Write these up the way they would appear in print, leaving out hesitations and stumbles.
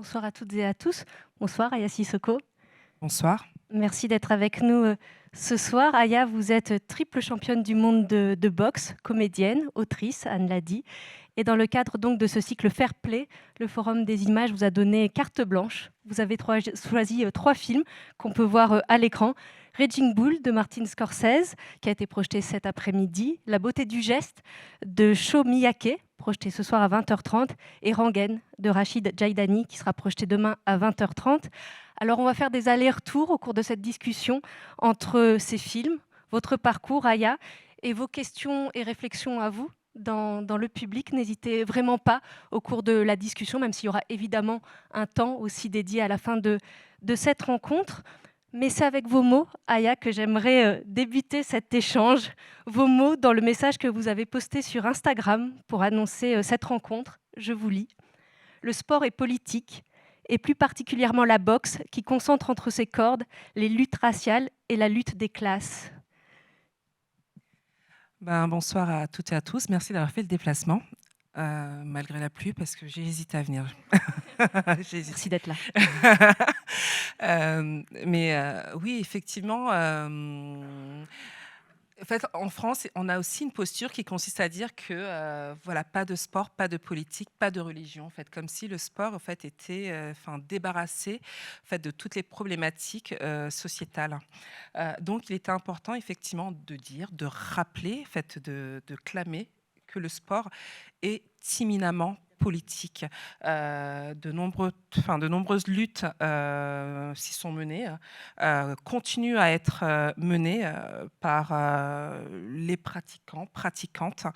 Bonsoir à toutes et à tous. Bonsoir Aya Sissoko. Bonsoir. Merci d'être avec nous ce soir. Aya, vous êtes triple championne du monde de boxe, comédienne, autrice, Anne l'a dit. Et dans le cadre donc de ce cycle Fair Play, le Forum des images vous a donné carte blanche. Vous avez choisi trois films qu'on peut voir à l'écran. Raging Bull de Martin Scorsese, qui a été projeté cet après-midi. La beauté du geste de Sho Miyake, projeté ce soir à 20h30. Et Rangen de Rachid Jaidani, qui sera projeté demain à 20h30. Alors on va faire des allers-retours au cours de cette discussion entre ces films, votre parcours, Aya, et vos questions et réflexions à vous dans le public. N'hésitez vraiment pas au cours de la discussion, même s'il y aura évidemment un temps aussi dédié à la fin de cette rencontre. Mais c'est avec vos mots, Aya, que j'aimerais débuter cet échange. Vos mots dans le message que vous avez posté sur Instagram pour annoncer cette rencontre. Je vous lis. Le sport est politique, et plus particulièrement la boxe, qui concentre entre ses cordes les luttes raciales et la lutte des classes. Bonsoir à toutes et à tous. Merci d'avoir fait le déplacement, malgré la pluie, parce que j'ai hésité à venir. Merci d'être là. Oui, effectivement, en fait, en France, on a aussi une posture qui consiste à dire que voilà, pas de sport, pas de politique, pas de religion, en fait, comme si le sport en fait était débarrassé en fait de toutes les problématiques sociétales. Donc, il était important effectivement de dire, de rappeler, en fait, de clamer que le sport est imminemment politique. De nombreuses luttes s'y sont menées, continuent à être menées par les pratiquants, pratiquantes.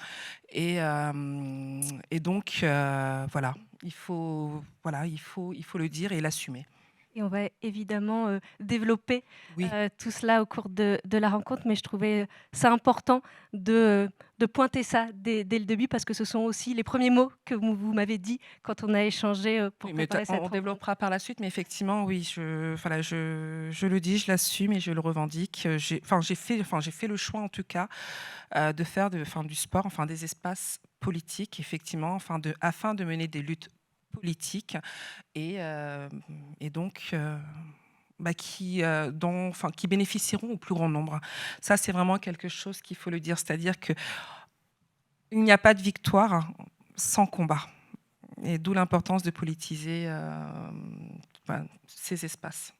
Et donc, voilà, il faut le dire et l'assumer. Et on va évidemment développer Oui. tout cela au cours de la rencontre, mais je trouvais ça important de pointer ça dès le début, parce que ce sont aussi les premiers mots que vous m'avez dit quand on a échangé pour Oui, mais préparer cette on rencontre. développera par la suite, mais effectivement, oui, je le dis, je l'assume et je le revendique. J'ai fait le choix, en tout cas, de faire du sport, des espaces politiques, effectivement, afin de mener des luttes politiques et donc qui bénéficieront au plus grand nombre. Ça, c'est vraiment quelque chose qu'il faut le dire, c'est-à-dire que il n'y a pas de victoire sans combat. Et d'où l'importance de politiser ces espaces.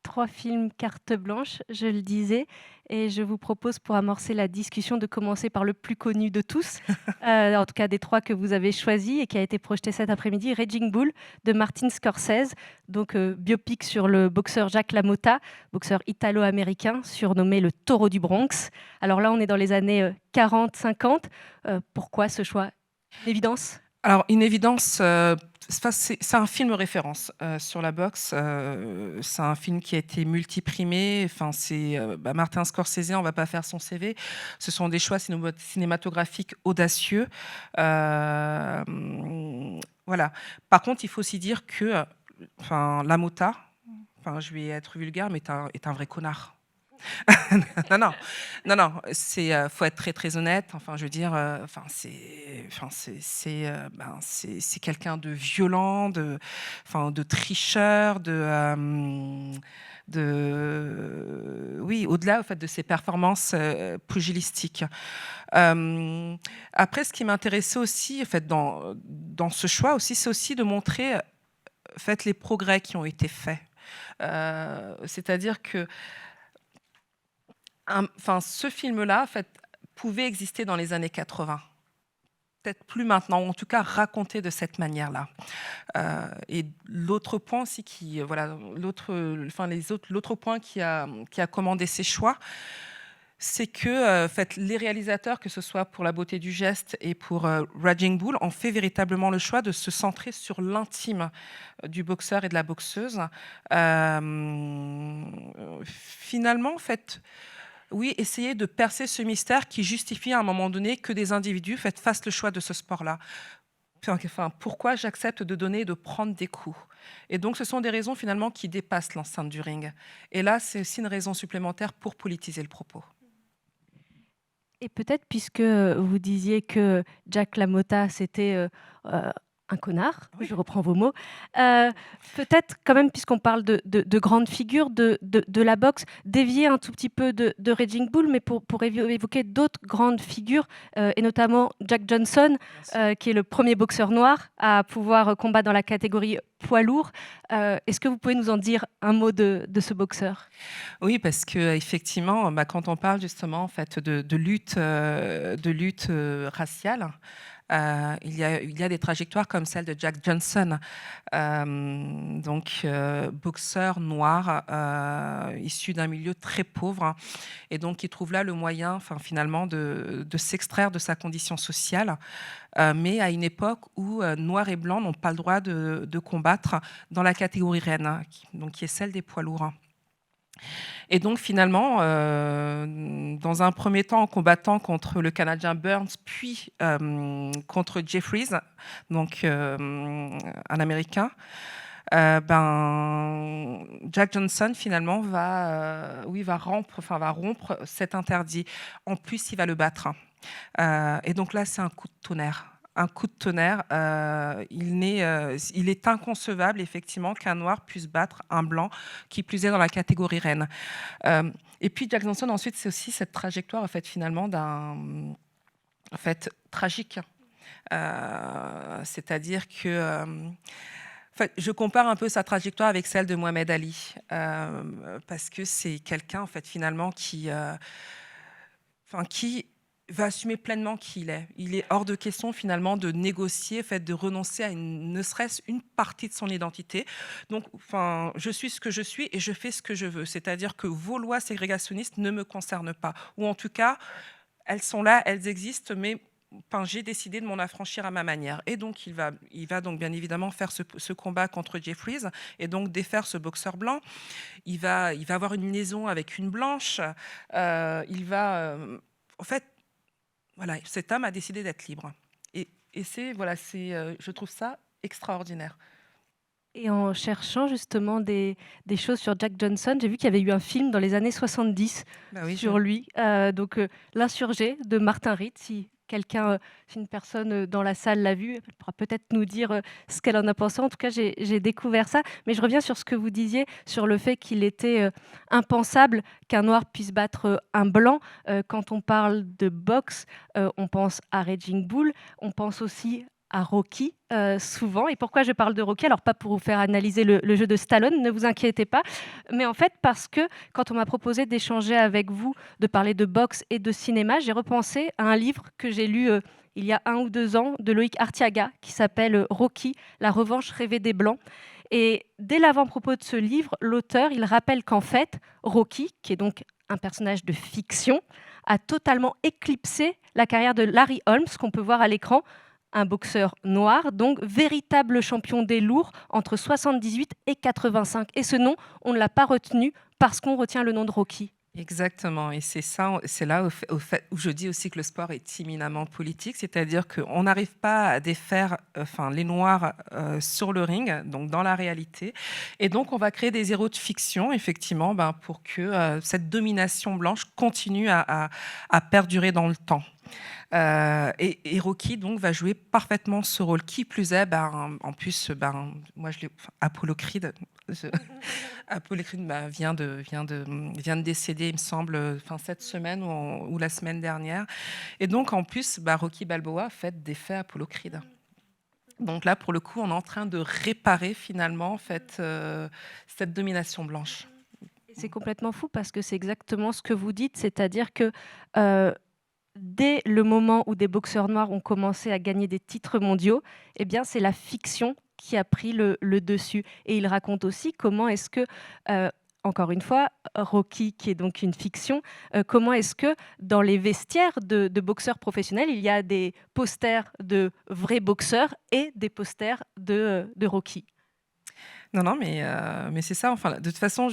Trois films carte blanche, je le disais, et je vous propose, pour amorcer la discussion, de commencer par le plus connu de tous, en tout cas des trois que vous avez choisis et qui a été projeté cet après-midi, Raging Bull de Martin Scorsese, donc biopic sur le boxeur Jack LaMotta, boxeur italo-américain surnommé le Taureau du Bronx. Alors là, on est dans les années 40-50. Pourquoi ce choix? Une évidence? Alors, une évidence, c'est un film référence sur la boxe. C'est un film qui a été multiprimé. Martin Scorsese, on ne va pas faire son CV. Ce sont des choix cinématographiques audacieux. Voilà. Par contre, il faut aussi dire que LaMotta, je vais être vulgaire, mais est un vrai connard. Non, faut être très très honnête. Je veux dire, c'est quelqu'un de violent, de tricheur, oui, au-delà de ses performances pugilistiques. Après, ce qui m'intéressait aussi, dans ce choix aussi, c'est aussi de montrer, les progrès qui ont été faits. C'est-à-dire que ce film-là, pouvait exister dans les années 80. Peut-être plus maintenant, ou en tout cas raconté de cette manière-là. Et l'autre point aussi l'autre point qui a commandé ces choix, c'est que les réalisateurs, que ce soit pour La beauté du geste et pour Raging Bull, ont fait véritablement le choix de se centrer sur l'intime du boxeur et de la boxeuse. Finalement, oui, essayer de percer ce mystère qui justifie à un moment donné que des individus fassent le choix de ce sport-là. Pourquoi j'accepte de donner et de prendre des coups? Et donc, ce sont des raisons finalement qui dépassent l'enceinte du ring. Et là, c'est aussi une raison supplémentaire pour politiser le propos. Et peut-être, puisque vous disiez que Jack LaMotta, c'était un connard, Oui. je reprends vos mots. Euh, Peut-être quand même, puisqu'on parle de grandes figures de la boxe, dévier un tout petit peu de Raging Bull, mais pour évoquer d'autres grandes figures, et notamment Jack Johnson, Bien sûr. qui est le premier boxeur noir à pouvoir combattre dans la catégorie poids lourd. Est-ce que vous pouvez nous en dire un mot de ce boxeur? Oui, parce que effectivement, quand on parle justement en fait de lutte raciale, il y a des trajectoires comme celle de Jack Johnson, boxeur noir issu d'un milieu très pauvre, hein, et donc qui trouve là le moyen, enfin finalement, de s'extraire de sa condition sociale, mais à une époque où noirs et blancs n'ont pas le droit de combattre dans la catégorie reine, hein, qui est celle des poids lourds. Et donc finalement, dans un premier temps en combattant contre le Canadien Burns, puis contre Jeffries, donc un Américain, Jack Johnson finalement va rompre cet interdit. En plus, il va le battre. Et donc là, c'est un coup de tonnerre. Un coup de tonnerre. Il est inconcevable, effectivement, qu'un noir puisse battre un blanc, qui plus est dans la catégorie reine. Et puis Jack Johnson, ensuite, c'est aussi cette trajectoire, en fait, finalement, tragique. C'est-à-dire que en fait, je compare un peu sa trajectoire avec celle de Mohamed Ali, parce que c'est quelqu'un, en fait, finalement, qui va assumer pleinement qui il est. Il est hors de question finalement de négocier, fait, de renoncer à ne serait-ce une partie de son identité. Donc, enfin, je suis ce que je suis et je fais ce que je veux. C'est-à-dire que vos lois ségrégationnistes ne me concernent pas. Ou en tout cas, elles sont là, elles existent, mais enfin, j'ai décidé de m'en affranchir à ma manière. Et donc, il va donc bien évidemment faire ce combat contre Jeffries et donc défaire ce boxeur blanc. Il va avoir une liaison avec une blanche. En fait, voilà, cet homme a décidé d'être libre. Et je trouve ça extraordinaire. Et en cherchant justement des choses sur Jack Johnson, j'ai vu qu'il y avait eu un film dans les années 70 Bah oui, sur lui. L'Insurgé de Martin Ritt. Si une personne dans la salle l'a vu, elle pourra peut-être nous dire ce qu'elle en a pensé. En tout cas, j'ai découvert ça. Mais je reviens sur ce que vous disiez, sur le fait qu'il était impensable qu'un noir puisse battre un blanc. Quand on parle de boxe, on pense à Raging Bull, on pense aussi à Rocky, souvent. Et pourquoi je parle de Rocky? Alors, pas pour vous faire analyser le jeu de Stallone, ne vous inquiétez pas, mais en fait parce que quand on m'a proposé d'échanger avec vous, de parler de boxe et de cinéma, j'ai repensé à un livre que j'ai lu il y a 1 ou 2 ans de Loïc Artiaga qui s'appelle Rocky, la revanche rêvée des Blancs. Et dès l'avant-propos de ce livre, l'auteur, il rappelle qu'en fait, Rocky, qui est donc un personnage de fiction, a totalement éclipsé la carrière de Larry Holmes, qu'on peut voir à l'écran, un boxeur noir, donc véritable champion des lourds entre 78 et 85. Et ce nom, on ne l'a pas retenu parce qu'on retient le nom de Rocky. exactement. Et c'est ça, c'est là où je dis aussi que le sport est éminemment politique, c'est-à-dire qu'on n'arrive pas à défaire les Noirs sur le ring, donc dans la réalité. Et donc, on va créer des héros de fiction, effectivement, pour que cette domination blanche continue à perdurer dans le temps. Et Rocky donc va jouer parfaitement ce rôle. Qui plus est, en plus, moi je l'ai, Apollo Creed, Apollo Creed vient de décéder, il me semble, cette semaine ou la semaine dernière. Et donc en plus, Rocky Balboa fait défait Apollo Creed. Donc là, pour le coup, on est en train de réparer finalement cette domination blanche. C'est complètement fou parce que c'est exactement ce que vous dites, c'est-à-dire que euh, dès le moment où des boxeurs noirs ont commencé à gagner des titres mondiaux, eh bien, c'est la fiction qui a pris le dessus. Et il raconte aussi comment est-ce que, encore une fois, Rocky, qui est donc une fiction, comment est-ce que dans les vestiaires de boxeurs professionnels, il y a des posters de vrais boxeurs et des posters de Rocky. Non, non, mais c'est ça. Enfin, de toute façon,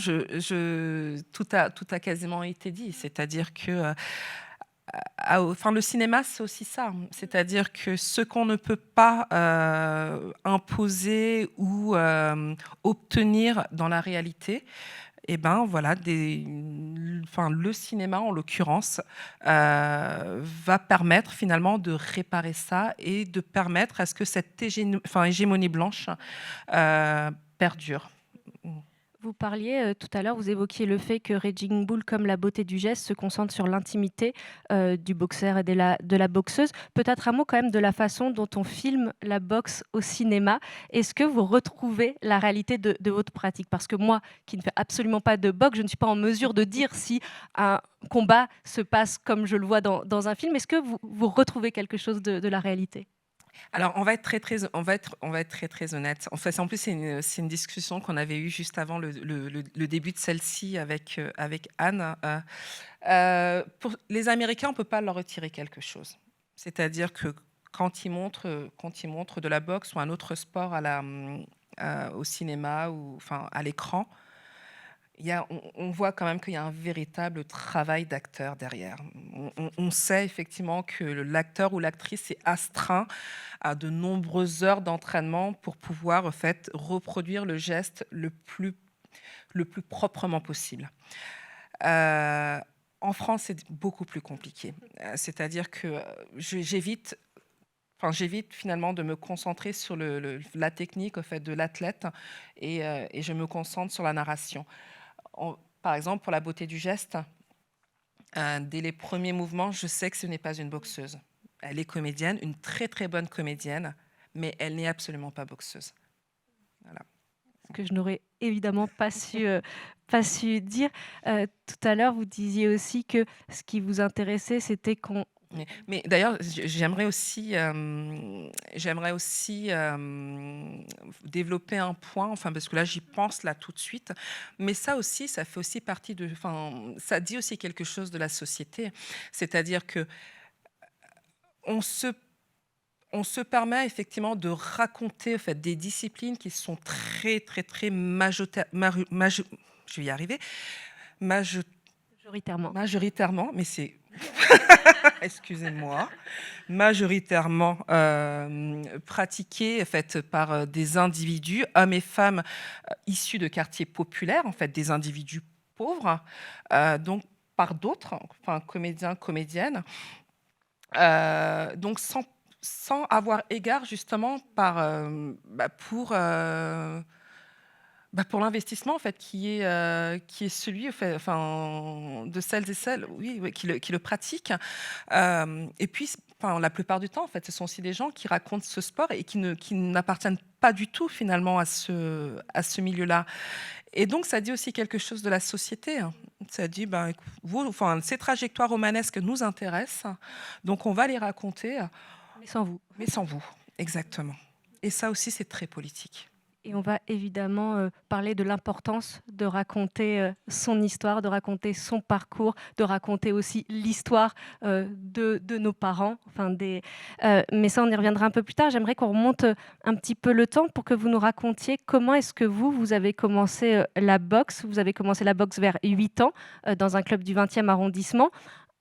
tout a quasiment été dit. C'est-à-dire que le cinéma, c'est aussi ça. C'est-à-dire que ce qu'on ne peut pas imposer ou obtenir dans la réalité, et ben voilà, le cinéma en l'occurrence va permettre finalement de réparer ça et de permettre à ce que cette hégémonie blanche perdure. Vous parliez tout à l'heure, vous évoquiez le fait que Raging Bull, comme La beauté du geste, se concentre sur l'intimité du boxeur et de la boxeuse. Peut-être un mot quand même de la façon dont on filme la boxe au cinéma. Est-ce que vous retrouvez la réalité de votre pratique? Parce que moi, qui ne fais absolument pas de boxe, je ne suis pas en mesure de dire si un combat se passe comme je le vois dans un film. Est-ce que vous retrouvez quelque chose de la réalité? Alors, on va être très, très honnête. En fait, en plus, c'est une discussion qu'on avait eue juste avant le début de celle-ci avec Anne. Pour les Américains, on ne peut pas leur retirer quelque chose. C'est-à-dire que quand ils montrent de la boxe ou un autre sport au cinéma ou enfin, à l'écran, on voit quand même qu'il y a un véritable travail d'acteur derrière. On sait effectivement que l'acteur ou l'actrice est astreint à de nombreuses heures d'entraînement pour pouvoir en fait, reproduire le geste le plus proprement possible. En France, c'est beaucoup plus compliqué. C'est-à-dire que j'évite finalement de me concentrer sur la technique au fait, de l'athlète et je me concentre sur la narration. Par exemple, pour la beauté du geste, dès les premiers mouvements, je sais que ce n'est pas une boxeuse. Elle est comédienne, une très très bonne comédienne, mais elle n'est absolument pas boxeuse. Voilà. Ce que je n'aurais évidemment pas su dire. Tout à l'heure, vous disiez aussi que ce qui vous intéressait, c'était qu'on... Mais d'ailleurs, j'aimerais aussi développer un point, enfin parce que là j'y pense là tout de suite, mais ça aussi, ça fait aussi partie ça dit aussi quelque chose de la société, c'est-à-dire que on se permet effectivement de raconter en fait, des disciplines qui sont très très très je vais y arriver, majoritairement, mais c'est excusez-moi, majoritairement pratiquées en fait, par des individus, hommes et femmes issus de quartiers populaires, en fait, des individus pauvres, donc par d'autres, enfin comédiens, comédiennes, donc sans avoir égard justement pour l'investissement en fait qui est celui en fait, enfin, de celles et celles oui, qui le pratiquent et puis enfin, la plupart du temps en fait ce sont aussi des gens qui racontent ce sport et qui n'appartiennent pas du tout finalement à ce milieu-là et donc ça dit aussi quelque chose de la société, hein. Ça dit enfin, ces trajectoires romanesques nous intéressent donc on va les raconter mais sans vous exactement et ça aussi c'est très politique. Et on va évidemment parler de l'importance de raconter son histoire, de raconter son parcours, de raconter aussi l'histoire de nos parents. Mais ça, on y reviendra un peu plus tard. J'aimerais qu'on remonte un petit peu le temps pour que vous nous racontiez comment est-ce que vous avez commencé la boxe. Vous avez commencé la boxe vers 8 ans dans un club du 20e arrondissement.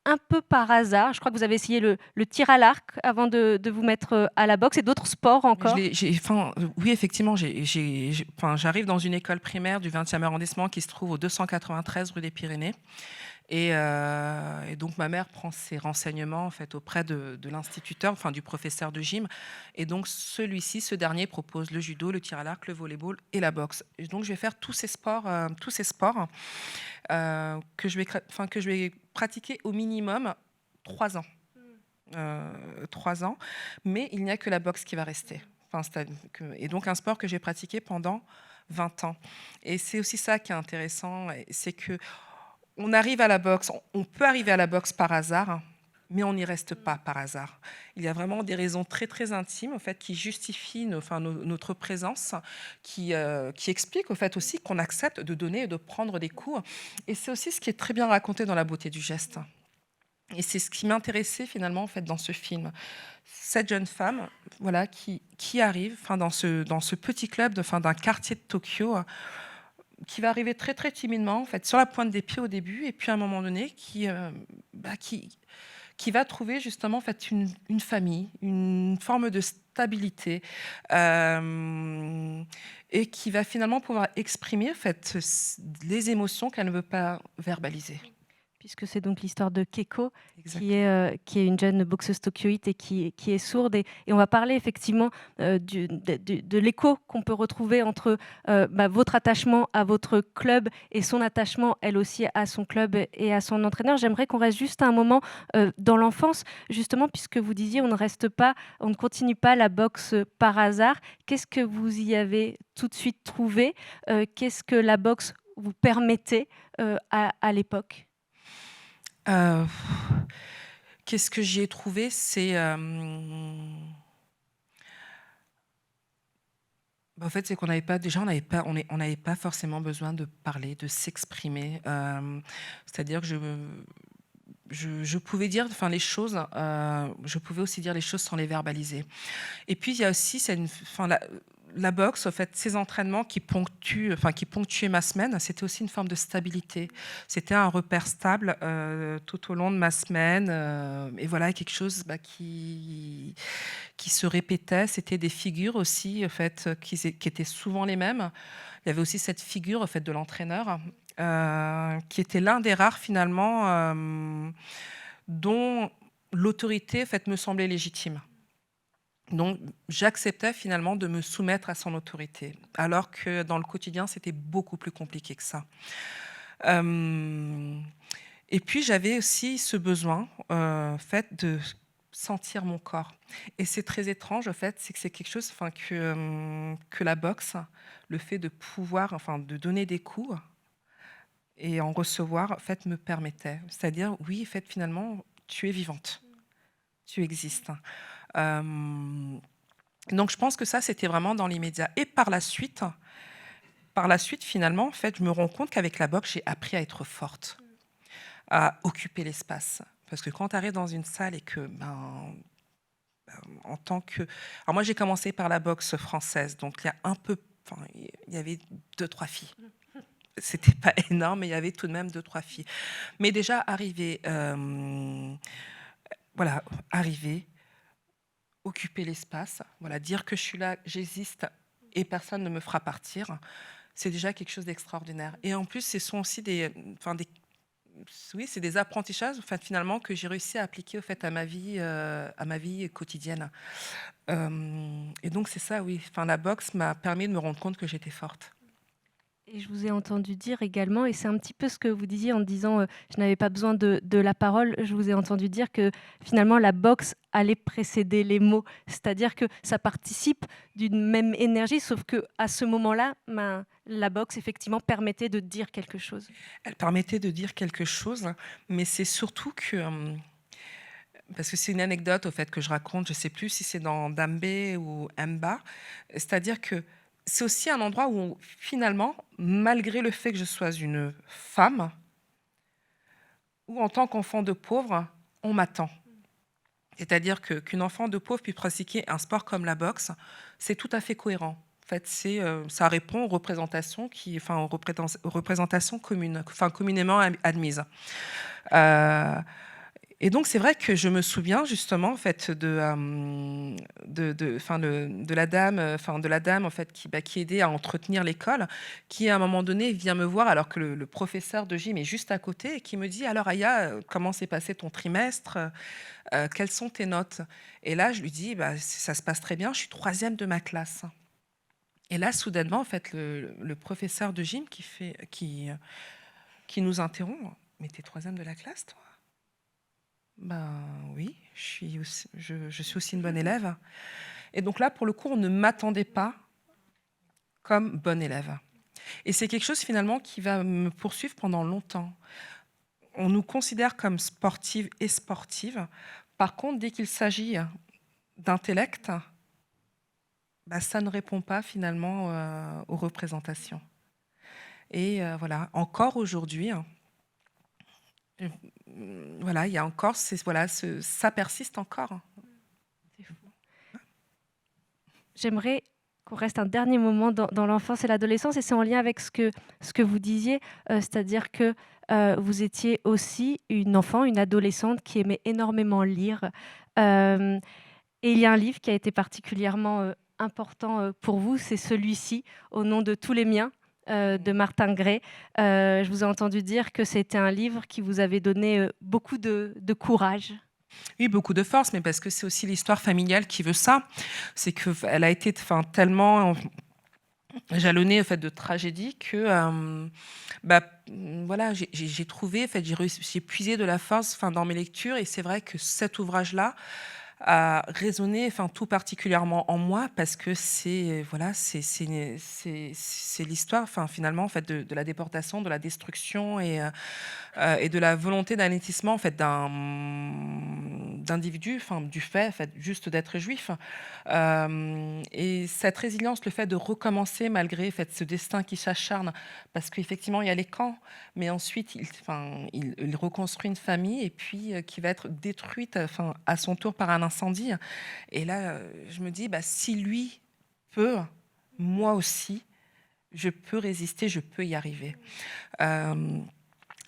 Un peu par hasard, je crois que vous avez essayé le tir à l'arc avant de vous mettre à la boxe et d'autres sports encore. Oui, effectivement, j'arrive dans une école primaire du 20e arrondissement qui se trouve au 293 rue des Pyrénées. Et donc, ma mère prend ses renseignements en fait, auprès de l'instituteur, enfin du professeur de gym. Et donc, ce dernier propose le judo, le tir à l'arc, le volleyball et la boxe. Et donc, je vais faire tous ces sports que je vais pratiquer au minimum 3 ans. 3 ans, mais il n'y a que la boxe qui va rester. Et donc, un sport que j'ai pratiqué pendant 20 ans. Et c'est aussi ça qui est intéressant, c'est que on arrive à la boxe, on peut arriver à la boxe par hasard, mais on n'y reste pas par hasard. Il y a vraiment des raisons très très intimes, en fait, qui justifient notre présence, qui expliquent au fait aussi qu'on accepte de donner et de prendre des coups. Et c'est aussi ce qui est très bien raconté dans La beauté du geste. Et c'est ce qui m'intéressait finalement en fait dans ce film. Cette jeune femme, voilà, qui arrive, dans ce petit club d'un quartier de Tokyo, qui va arriver très très timidement en fait sur la pointe des pieds au début et puis à un moment donné qui qui va trouver justement en fait une famille, une forme de stabilité, et qui va finalement pouvoir exprimer en fait les émotions qu'elle ne veut pas verbaliser. Puisque c'est donc l'histoire de Keiko, Exactement. qui est une jeune boxeuse tokyoïte et qui est sourde. Et on va parler effectivement de l'écho qu'on peut retrouver entre votre attachement à votre club et son attachement, elle aussi, à son club et à son entraîneur. J'aimerais qu'on reste juste un moment dans l'enfance, justement, puisque vous disiez on ne reste pas, on ne continue pas la boxe par hasard. Qu'est-ce que vous y avez tout de suite trouvé Qu'est-ce que la boxe vous permettait à l'époque? Heu, Qu'est-ce que j'y ai trouvé? En fait, c'est qu'on n'avait pas déjà, on n'avait pas forcément besoin de parler, de s'exprimer, c'est-à-dire que je pouvais dire, enfin, les choses, je pouvais aussi dire les choses sans les verbaliser. Et puis il y a aussi c'est une enfin la boxe, en fait, ces entraînements qui ponctuaient ma semaine, c'était aussi une forme de stabilité. C'était un repère stable, tout au long de ma semaine, et voilà quelque chose, qui se répétait. C'était des figures aussi, en fait, qui étaient souvent les mêmes. Il y avait aussi cette figure, en fait, de l'entraîneur, qui était l'un des rares finalement, dont l'autorité, en fait, me semblait légitime. Donc, j'acceptais finalement de me soumettre à son autorité, alors que dans le quotidien, c'était beaucoup plus compliqué que ça. Hem Et puis j'avais aussi ce besoin, fait de sentir mon corps. Et c'est très étrange, en fait, c'est que c'est quelque chose, enfin, que la boxe, le fait de pouvoir, enfin, de donner des coups et en recevoir, en fait, me permettait. C'est-à-dire, oui, en fait, finalement, tu es vivante, tu existes. Hem Donc je pense que ça, c'était vraiment dans l'immédiat. Et par la suite, finalement, en fait, je me rends compte qu'avec la boxe, j'ai appris à être forte, à occuper l'espace. Parce que quand tu arrives dans une salle et que, en tant que... Alors moi, j'ai commencé par la boxe française, donc il y a un peu... Enfin, il y avait deux, trois filles. C'était pas énorme, mais il y avait tout de même deux, trois filles. Mais déjà, voilà, arriver, occuper l'espace, voilà, dire que je suis là, j'existe et personne ne me fera partir, c'est déjà quelque chose d'extraordinaire. Et en plus, ce sont aussi oui, c'est des apprentissages, en fait, finalement, que j'ai réussi à appliquer, au fait, à ma vie quotidienne. Et donc, c'est ça, oui. Enfin, la boxe m'a permis de me rendre compte que j'étais forte. Et je vous ai entendu dire également, et c'est un petit peu ce que vous disiez en disant je n'avais pas besoin de la parole, je vous ai entendu dire que finalement la boxe allait précéder les mots, c'est-à-dire que ça participe d'une même énergie, sauf que à ce moment-là, la boxe effectivement permettait de dire quelque chose. Elle permettait de dire quelque chose, mais c'est surtout que, parce que c'est une anecdote, au fait, que je raconte, je ne sais plus si c'est dans Dambé ou Mba, c'est-à-dire que c'est aussi un endroit où, finalement, malgré le fait que je sois une femme, ou en tant qu'enfant de pauvre, on m'attend. C'est-à-dire qu'une enfant de pauvre puisse pratiquer un sport comme la boxe, c'est tout à fait cohérent. En fait, ça répond aux représentations aux représentations communes, enfin communément admises. Euh, et donc c'est vrai que je me souviens justement, en fait, de la dame, en fait, qui aidait à entretenir l'école, qui à un moment donné vient me voir alors que le professeur de gym est juste à côté et qui me dit: alors Aya, comment s'est passé ton trimestre? Quelles sont tes notes? Et là je lui dis: bah, ça se passe très bien, je suis troisième de ma classe. Et là soudainement, en fait, le professeur de gym qui nous interrompt: mais t'es troisième de la classe, toi? Ben oui, je suis aussi une bonne élève. Et donc là, pour le coup, on ne m'attendait pas comme bonne élève. Et c'est quelque chose finalement qui va me poursuivre pendant longtemps. On nous considère comme sportive et sportive. Par contre, dès qu'il s'agit d'intellect, ça ne répond pas finalement aux représentations. Et voilà, encore aujourd'hui, euh, voilà, il y a encore, ça persiste encore. C'est fou. J'aimerais qu'on reste un dernier moment dans l'enfance et l'adolescence, et c'est en lien avec ce que vous disiez, c'est-à-dire que vous étiez aussi une enfant, une adolescente qui aimait énormément lire. Euh, et il y a un livre qui a été particulièrement important pour vous, c'est celui-ci, Au nom de tous les miens, de Martin Gray. Je vous ai entendu dire que c'était un livre qui vous avait donné beaucoup de courage. Oui, beaucoup de force, mais parce que c'est aussi l'histoire familiale qui veut ça. C'est qu'elle a été tellement jalonnée en fait, de tragédies que bah, voilà, j'ai trouvé, en fait, j'ai puisé de la force dans mes lectures. Et c'est vrai que cet ouvrage-là a résonné tout particulièrement en moi parce que voilà, c'est l'histoire finalement en fait, de la déportation, de la destruction et de la volonté d'anéantissement en fait, d'individus, du fait, en fait juste d'être juif. Et cette résilience, le fait de recommencer malgré en fait, ce destin qui s'acharne, parce qu'effectivement il y a les camps, mais ensuite il reconstruit une famille et puis qui va être détruite à son tour par un incendie. Et là, je me dis, si lui peut, moi aussi, je peux résister, je peux y arriver.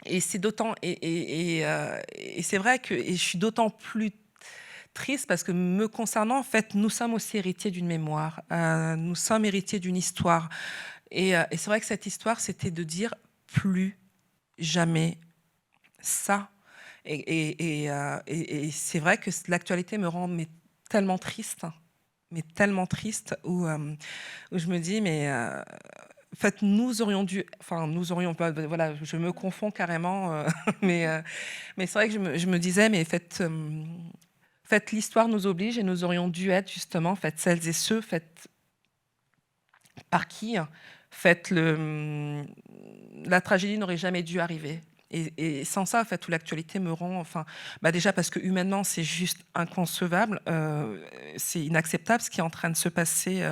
Et c'est d'autant et c'est vrai que je suis d'autant plus triste parce que me concernant, en fait, nous sommes aussi héritiers d'une mémoire, nous sommes héritiers d'une histoire. Et c'est vrai que cette histoire, c'était de dire plus jamais ça. Et c'est vrai que l'actualité me rend mais tellement triste, où je me dis, mais en fait, nous aurions dû, nous aurions pas, voilà, je me confonds carrément, mais c'est vrai que je me disais, mais faites l'histoire nous oblige et nous aurions dû être justement, faites celles et ceux, faites par qui, faites la tragédie n'aurait jamais dû arriver. Et sans ça, en fait, où l'actualité me rend, déjà parce que humainement, c'est juste inconcevable, c'est inacceptable ce qui est en train de se passer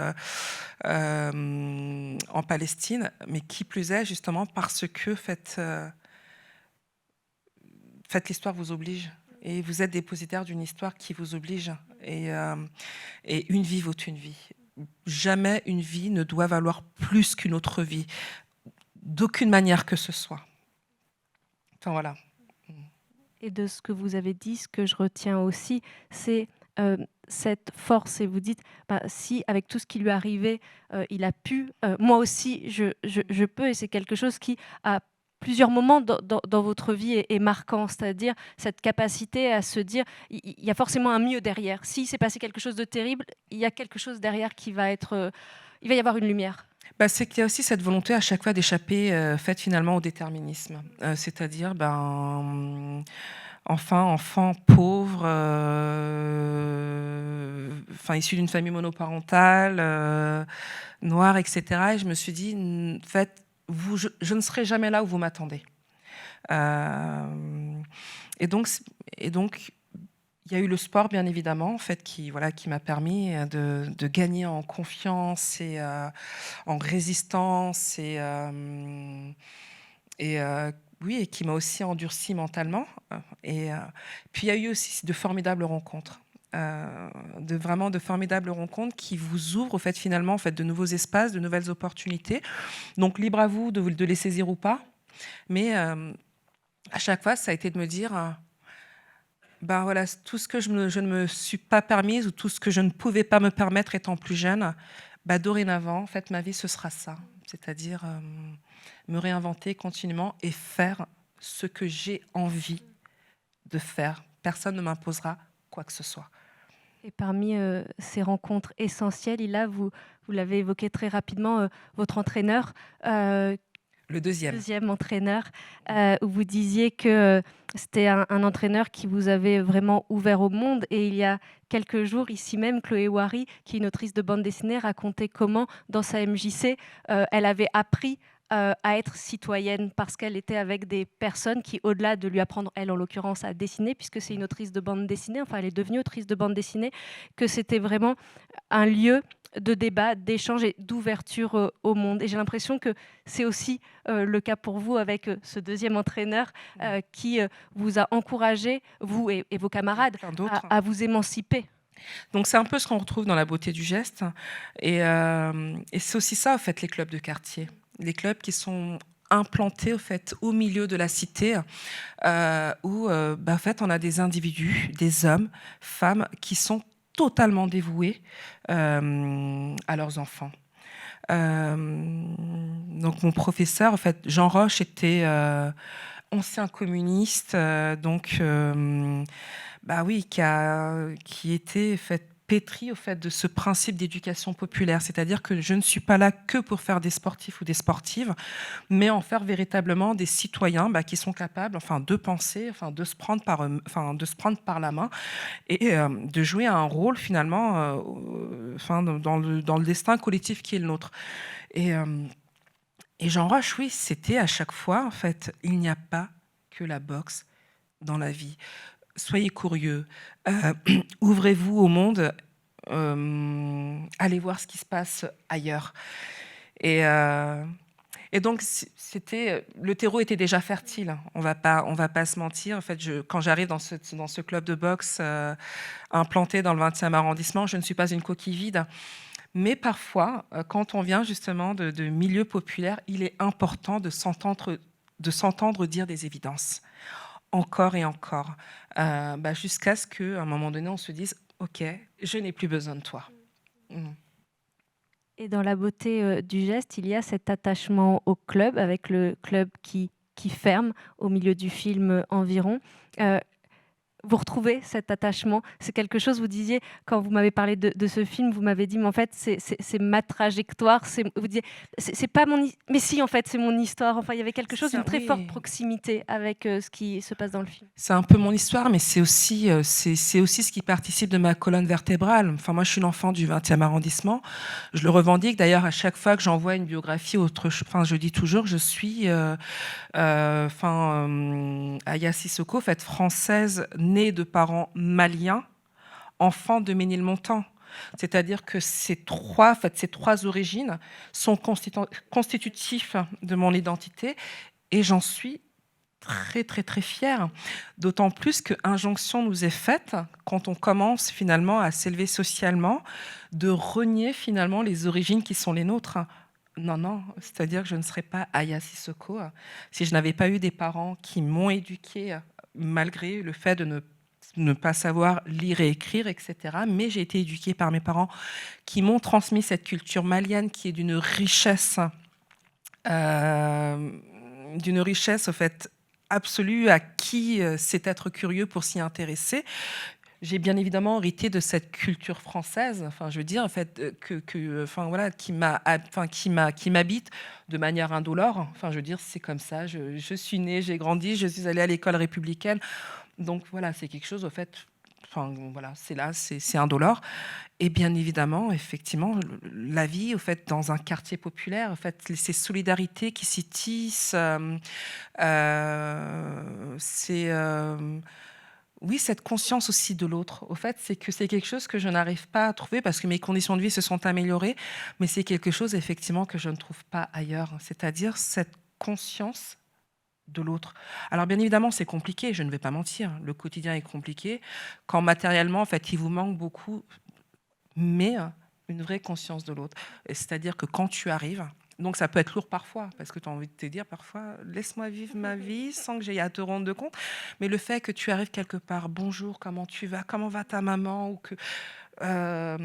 en Palestine, mais qui plus est, justement, parce que faites l'histoire vous oblige. Et vous êtes dépositaire d'une histoire qui vous oblige. Et une vie vaut une vie. Jamais une vie ne doit valoir plus qu'une autre vie, d'aucune manière que ce soit. Voilà. Et de ce que vous avez dit, ce que je retiens aussi, c'est cette force. Et vous dites, si avec tout ce qui lui est arrivé, il a pu, moi aussi, je peux. Et c'est quelque chose qui, à plusieurs moments dans votre vie, est marquant. C'est-à-dire cette capacité à se dire, il y a forcément un mieux derrière. S'il s'est passé quelque chose de terrible, il y a quelque chose derrière qui va être... il va y avoir une lumière. C'est qu'il y a aussi cette volonté à chaque fois d'échapper finalement au déterminisme. C'est-à-dire, enfant pauvre, issu d'une famille monoparentale, noire, etc. Et je me suis dit, en fait, je ne serai jamais là où vous m'attendez. Et donc, il y a eu le sport, bien évidemment, en fait, qui m'a permis de gagner en confiance et en résistance oui, et qui m'a aussi endurci mentalement. Et puis il y a eu aussi de formidables rencontres. De formidables rencontres qui vous ouvrent finalement de nouveaux espaces, de nouvelles opportunités. Donc libre à vous de les saisir ou pas. Mais à chaque fois, ça a été de me dire voilà, tout ce que je ne me suis pas permise ou tout ce que je ne pouvais pas me permettre étant plus jeune, dorénavant, en fait, ma vie, ce sera ça. C'est-à-dire me réinventer continuellement et faire ce que j'ai envie de faire. Personne ne m'imposera quoi que ce soit. Et parmi ces rencontres essentielles, vous l'avez évoqué très rapidement, votre entraîneur. Le deuxième entraîneur, où vous disiez que c'était un entraîneur qui vous avait vraiment ouvert au monde. Et il y a quelques jours, ici même, Chloé Wary, qui est une autrice de bande dessinée, racontait comment, dans sa MJC, elle avait appris à être citoyenne parce qu'elle était avec des personnes qui, au-delà de lui apprendre, elle en l'occurrence, à dessiner, puisque c'est une autrice de bande dessinée, elle est devenue autrice de bande dessinée, que c'était vraiment un lieu de débat, d'échange et d'ouverture au monde. Et j'ai l'impression que c'est aussi le cas pour vous avec ce deuxième entraîneur qui vous a encouragé, vous et vos camarades, à vous émanciper. Donc c'est un peu ce qu'on retrouve dans la beauté du geste. Et c'est aussi ça, en fait, les clubs de quartier. Les clubs qui sont implantés, au fait, au milieu de la cité, où, en fait, on a des individus, des hommes, femmes, qui sont totalement dévoués à leurs enfants. Donc mon professeur, en fait, Jean Roche, était ancien communiste, oui, qui était fait pétri au fait de ce principe d'éducation populaire, c'est-à-dire que je ne suis pas là que pour faire des sportifs ou des sportives, mais en faire véritablement des citoyens qui sont capables, de penser, de se prendre par la main et de jouer un rôle finalement, dans le destin collectif qui est le nôtre. Et, euh, et Jean Roche, oui, c'était à chaque fois, en fait, il n'y a pas que la boxe dans la vie. Soyez curieux, ouvrez-vous au monde, allez voir ce qui se passe ailleurs. Et, euh, et donc, le terreau était déjà fertile. On va pas se mentir. En fait, quand j'arrive dans ce club de boxe implanté dans le 20e arrondissement, je ne suis pas une coquille vide. Mais parfois, quand on vient justement de milieux populaires, il est important de s'entendre dire des évidences, encore et encore, jusqu'à ce qu'à un moment donné, on se dise « Ok, je n'ai plus besoin de toi ». Et dans la beauté du geste, il y a cet attachement au club, avec le club qui ferme au milieu du film environ. Vous retrouvez cet attachement? C'est quelque chose, vous disiez, quand vous m'avez parlé de ce film, vous m'avez dit, mais en fait, c'est ma trajectoire. Vous disiez, c'est pas mais si, en fait, c'est mon histoire. Enfin, il y avait quelque chose, une très forte proximité avec ce qui se passe dans le film. C'est un peu mon histoire, mais c'est aussi ce qui participe de ma colonne vertébrale. Enfin, moi, je suis une enfant du 20e arrondissement. Je le revendique. D'ailleurs, à chaque fois que j'envoie une biographie, je dis toujours, je suis Aya Sissoko, en fait, française, née de parents maliens, enfant de Ménilmontant. C'est-à-dire que ces trois origines sont constitutifs de mon identité et j'en suis très, très, très fière. D'autant plus qu'injonction nous est faite, quand on commence finalement à s'élever socialement, de renier finalement les origines qui sont les nôtres. Non, c'est-à-dire que je ne serais pas Aya Sissoko si je n'avais pas eu des parents qui m'ont éduquée malgré le fait de ne pas savoir lire et écrire, etc. Mais j'ai été éduquée par mes parents qui m'ont transmis cette culture malienne qui est d'une richesse au fait absolue à qui sait être curieux pour s'y intéresser. J'ai bien évidemment hérité de cette culture française, qui m'habite de manière indolore. C'est comme ça. Je suis née, j'ai grandi, je suis allée à l'école républicaine. Donc voilà, c'est quelque chose, au fait. C'est indolore. Et bien évidemment, effectivement, la vie, au fait, dans un quartier populaire, en fait, ces solidarités qui s'y tissent, oui, cette conscience aussi de l'autre. Au fait, c'est quelque chose que je n'arrive pas à trouver parce que mes conditions de vie se sont améliorées, mais c'est quelque chose, effectivement, que je ne trouve pas ailleurs. C'est-à-dire cette conscience de l'autre. Alors, bien évidemment, c'est compliqué, je ne vais pas mentir. Le quotidien est compliqué. Quand matériellement, en fait, il vous manque beaucoup, mais une vraie conscience de l'autre. C'est-à-dire que quand tu arrives, donc ça peut être lourd parfois, parce que tu as envie de te dire parfois, laisse-moi vivre ma vie sans que j'aie à te rendre de compte. Mais le fait que tu arrives quelque part, bonjour, comment tu vas, comment va ta maman, ou que tu as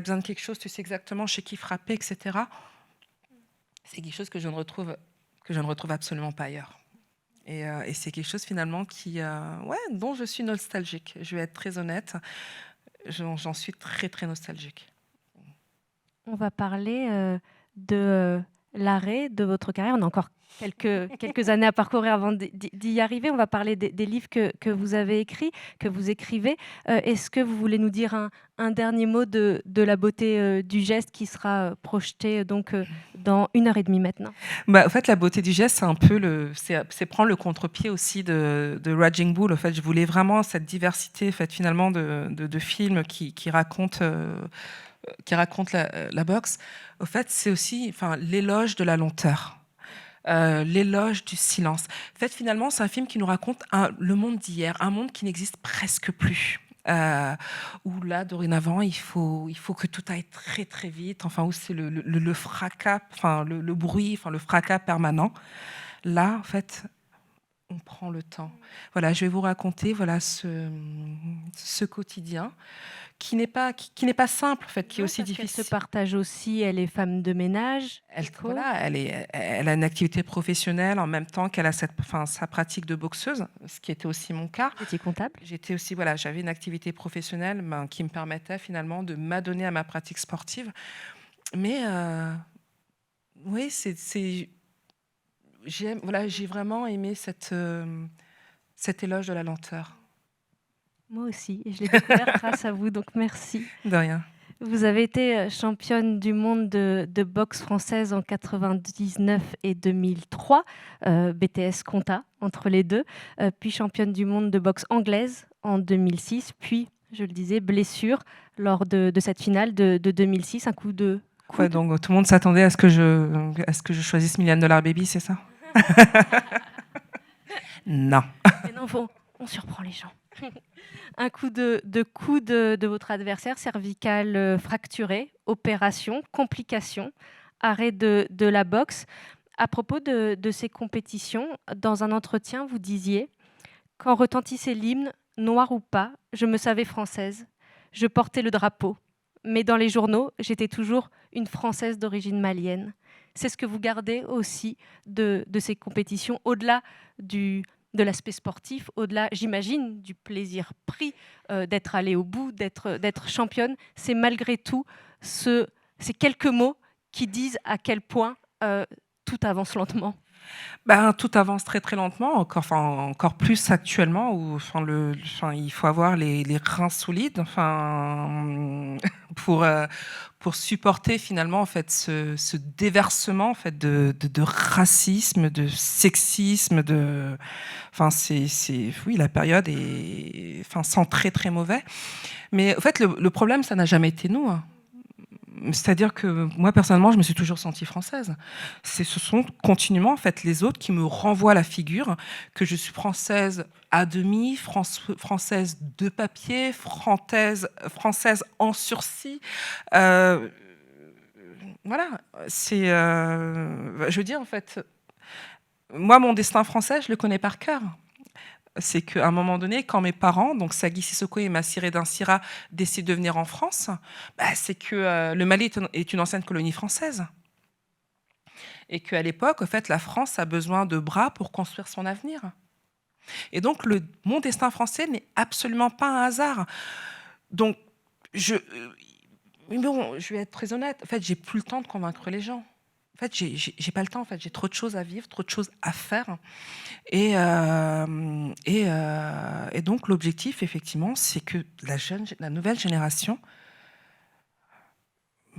besoin de quelque chose, tu sais exactement chez qui frapper, etc. C'est quelque chose que je ne retrouve absolument pas ailleurs. Et c'est quelque chose finalement dont je suis nostalgique. Je vais être très honnête, j'en suis très très nostalgique. On va parler de l'arrêt de votre carrière. On a encore quelques années à parcourir avant d'y arriver. On va parler des livres que vous avez écrits, que vous écrivez. Est-ce que vous voulez nous dire un dernier mot de la beauté du geste qui sera projeté donc dans 1h30 maintenant? En fait, la beauté du geste, c'est un peu c'est prendre le contre-pied aussi de Raging Bull. En fait, je voulais vraiment cette diversité, en fait, finalement, de films qui racontent la boxe. Au fait, c'est aussi l'éloge de la lenteur. L'éloge du silence. En fait, finalement, c'est un film qui nous raconte le monde d'hier, un monde qui n'existe presque plus. où là, dorénavant, il faut que tout aille très, très vite, enfin, où c'est le fracas, enfin, le bruit, enfin, le fracas permanent. Là, en fait, on prend le temps. Voilà, je vais vous raconter voilà, ce quotidien qui n'est pas simple, en fait, qui est Non, aussi parce qu'elle se difficile. partage aussi, elle est femme de ménage, Voilà, elle a une activité professionnelle en même temps qu'elle a sa pratique de boxeuse, ce qui était aussi mon cas. vous étiez comptable. J'étais aussi, voilà, j'avais une activité professionnelle qui me permettait finalement de m'adonner à ma pratique sportive. Mais oui, voilà, j'ai vraiment aimé cet éloge de la lenteur. Moi aussi, et je l'ai découvert grâce à vous, donc merci. De rien. Vous avez été championne du monde de boxe française en 99 et 2003, BTS Compta entre les deux, puis championne du monde de boxe anglaise en 2006, puis, je le disais, blessure lors de cette finale de 2006, un coup de Ouais, coude. donc tout le monde s'attendait à ce que je choisisse $1 million Baby, c'est ça? Non. Mais non, on surprend les gens. Un coup de coude de votre adversaire, cervical fracturé, opération, complication, arrêt de la boxe. À propos de ces compétitions, dans un entretien, vous disiez: quand retentissait l'hymne, noir ou pas, je me savais française. Je portais le drapeau. Mais dans les journaux, j'étais toujours une Française d'origine malienne. C'est ce que vous gardez aussi de ces compétitions, au-delà de l'aspect sportif, au-delà, j'imagine, du plaisir pris d'être allée au bout, d'être championne. C'est malgré tout ces quelques mots qui disent à quel point tout avance lentement. Ben, tout avance très très lentement, encore plus actuellement, où il faut avoir les reins solides, pour supporter finalement en fait ce déversement en fait de racisme, de sexisme, oui, la période sent très très mauvais. Mais en fait le problème, ça n'a jamais été nous, hein. C'est-à-dire que moi, personnellement, je me suis toujours sentie française. Ce sont continuellement en fait, les autres qui me renvoient la figure que je suis française à demi, française de papier, française en sursis. Euh, voilà, je veux dire, en fait, moi, mon destin français, je le connais par cœur. C'est qu'à un moment donné, quand mes parents, donc Sagui Sissoko et Massiré Dinsira, décident de venir en France, c'est que le Mali est une ancienne colonie française. Et qu'à l'époque, en fait, la France a besoin de bras pour construire son avenir. Et donc, mon destin français n'est absolument pas un hasard. Donc, je vais être très honnête. En fait, j'ai plus le temps de convaincre les gens. En fait, j'ai pas le temps. En fait, j'ai trop de choses à vivre, trop de choses à faire. Et donc, l'objectif, effectivement, c'est que la nouvelle génération,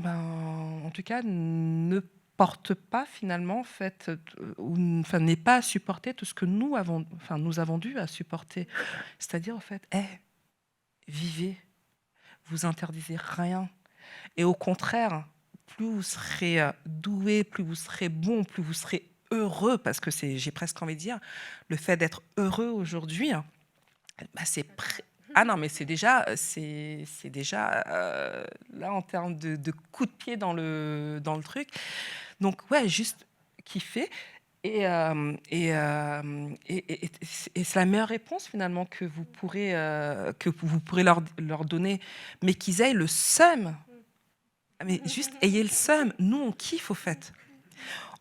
en tout cas, ne porte pas finalement, en fait, n'ait pas à supporter tout ce que nous avons dû à supporter. C'est-à-dire, en fait, vivez, vous interdisez rien. Et au contraire, plus vous serez doué, plus vous serez bon, plus vous serez heureux, parce que j'ai presque envie de dire, le fait d'être heureux aujourd'hui, ah non, mais c'est déjà là en termes de coup de pied dans le truc. Donc ouais, juste kiffer. Et c'est la meilleure réponse finalement que vous pourrez leur donner, mais qu'ils aient le seum. Mais juste ayez le seum. Nous, on kiffe au fait.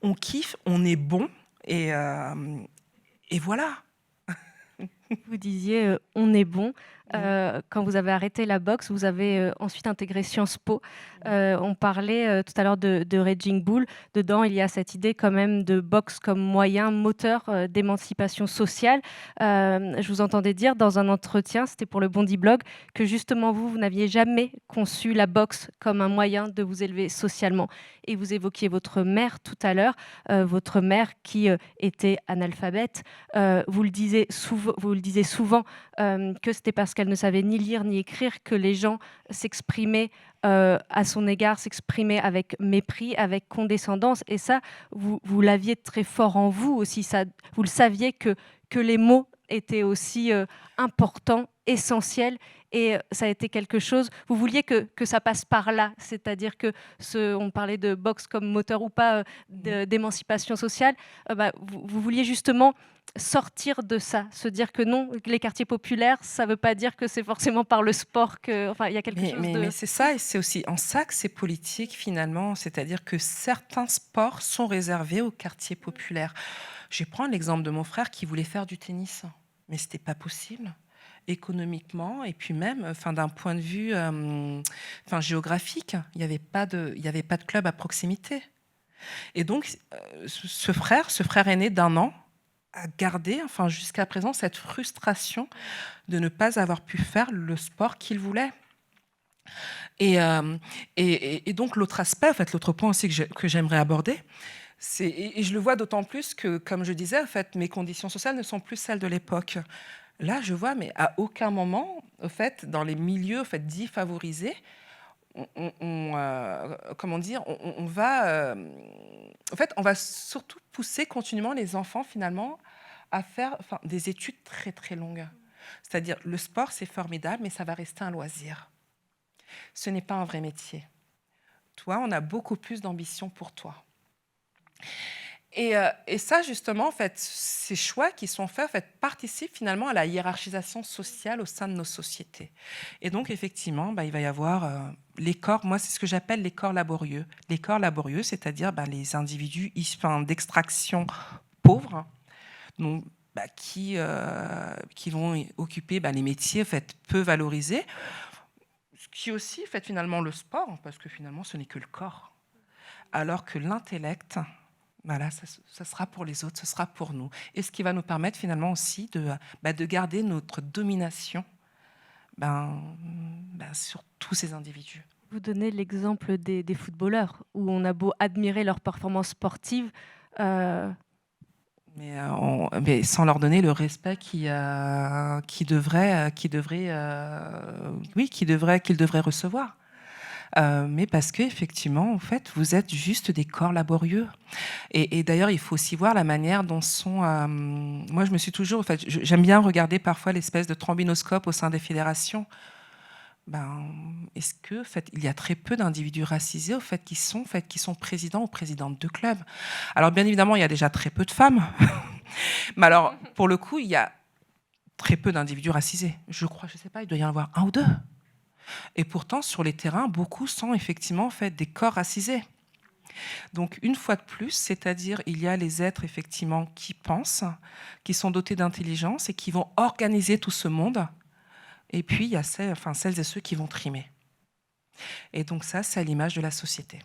On kiffe, on est bon et voilà. Vous disiez on est bon. Quand vous avez arrêté la boxe, vous avez ensuite intégré Sciences Po. On parlait tout à l'heure de Raging Bull. Dedans, il y a cette idée quand même de boxe comme moyen moteur d'émancipation sociale. Je vous entendais dire dans un entretien, c'était pour le Bondi Blog, que justement vous n'aviez jamais conçu la boxe comme un moyen de vous élever socialement. Et vous évoquiez votre mère tout à l'heure, votre mère qui était analphabète. Vous le disiez souvent que c'était parce qu'elle ne savait ni lire ni écrire que les gens s'exprimaient à son égard, s'exprimaient avec mépris, avec condescendance. Et ça, vous l'aviez très fort en vous aussi. Ça, vous le saviez que les mots était aussi important, essentiel. Et ça a été quelque chose, vous vouliez que ça passe par là, c'est-à-dire que, on parlait de boxe comme moteur ou pas d'émancipation sociale, vous vouliez justement sortir de ça, se dire que non, les quartiers populaires, ça ne veut pas dire que c'est forcément par le sport que, enfin, il y a quelque chose de... Mais c'est ça, et c'est aussi en ça que c'est politique finalement, c'est-à-dire que certains sports sont réservés aux quartiers populaires. Je vais prendre l'exemple de mon frère qui voulait faire du tennis, mais c'était pas possible économiquement et puis même, enfin d'un point de vue, enfin géographique, il n'y avait pas de club à proximité. Et donc ce frère aîné d'1 an a gardé, enfin jusqu'à présent, cette frustration de ne pas avoir pu faire le sport qu'il voulait. Et donc l'autre aspect, en fait, l'autre point aussi que j'aimerais aborder, et je le vois d'autant plus que, comme je disais, en fait, mes conditions sociales ne sont plus celles de l'époque. Là, je vois, mais à aucun moment, en fait, dans les milieux, en fait, dits favorisés, comment dire, on va, en fait, on va surtout pousser continuellement les enfants finalement à faire, enfin, des études très très longues. C'est-à-dire, le sport, c'est formidable, mais ça va rester un loisir. Ce n'est pas un vrai métier. Toi, on a beaucoup plus d'ambition pour toi. Et ça, justement, en fait, ces choix qui sont faits, en fait, participent finalement à la hiérarchisation sociale au sein de nos sociétés. Et donc, effectivement, il va y avoir les corps, moi, c'est ce que j'appelle les corps laborieux. Les corps laborieux, c'est-à-dire les individus d'extraction pauvre, donc, qui vont occuper les métiers en fait, peu valorisés, ce qui aussi fait finalement le sport, parce que finalement, ce n'est que le corps. Alors que l'intellect... Voilà, ça sera pour les autres, ce sera pour nous. Et ce qui va nous permettre finalement aussi de garder notre domination sur tous ces individus. Vous donnez l'exemple des footballeurs, où on a beau admirer leur performance sportive. Mais sans leur donner le respect qu'ils devraient recevoir. Mais parce qu'effectivement, en fait, vous êtes juste des corps laborieux. Et d'ailleurs, il faut aussi voir la manière dont sont... moi, je me suis toujours... En fait, j'aime bien regarder parfois l'espèce de trombinoscope au sein des fédérations. Est-ce que, en fait, il y a très peu d'individus racisés au fait, qui sont présidents ou présidentes de clubs. Alors, bien évidemment, il y a déjà très peu de femmes. Mais alors, pour le coup, il y a très peu d'individus racisés. Je crois, je ne sais pas, il doit y en avoir 1 ou 2. Et pourtant, sur les terrains, beaucoup sont effectivement en fait, des corps racisés. Donc, une fois de plus, c'est-à-dire, il y a les êtres effectivement qui pensent, qui sont dotés d'intelligence et qui vont organiser tout ce monde. Et puis, il y a celles et ceux qui vont trimer. Et donc ça, c'est à l'image de la société.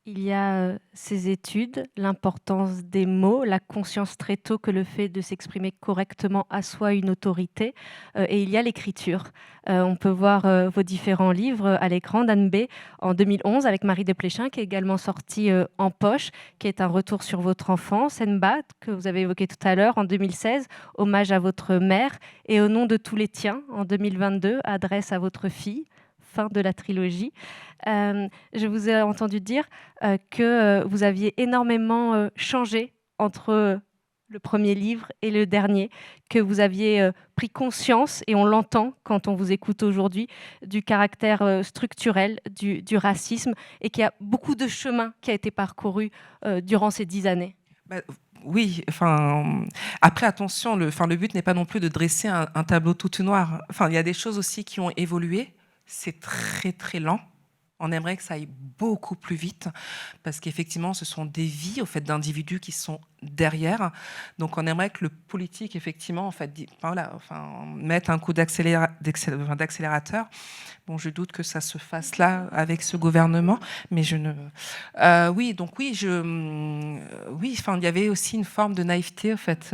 Il y a ces études, l'importance des mots, la conscience très tôt que le fait de s'exprimer correctement assoit une autorité, et il y a l'écriture. On peut voir vos différents livres à l'écran d'Anne B. en 2011 avec Marie Desplechin, qui est également sorti En poche, qui est un retour sur votre enfance, Enba, que vous avez évoqué tout à l'heure, en 2016, hommage à votre mère, et Au nom de tous les tiens, en 2022, adresse à votre fille, fin de la trilogie. Je vous ai entendu dire que vous aviez énormément changé entre le premier livre et le dernier, que vous aviez pris conscience, et on l'entend quand on vous écoute aujourd'hui, du caractère structurel du racisme, et qu'il y a beaucoup de chemin qui a été parcouru durant ces 10 années. Oui, après attention, le but n'est pas non plus de dresser un tableau tout noir. Il y a des choses aussi qui ont évolué. C'est très très lent. On aimerait que ça aille beaucoup plus vite parce qu'effectivement, ce sont des vies au fait d'individus qui sont derrière. Donc, on aimerait que le politique, effectivement, mette un coup d'accélérateur. Bon, je doute que ça se fasse là avec ce gouvernement, mais je ne. Oui, donc oui, il y avait aussi une forme de naïveté au fait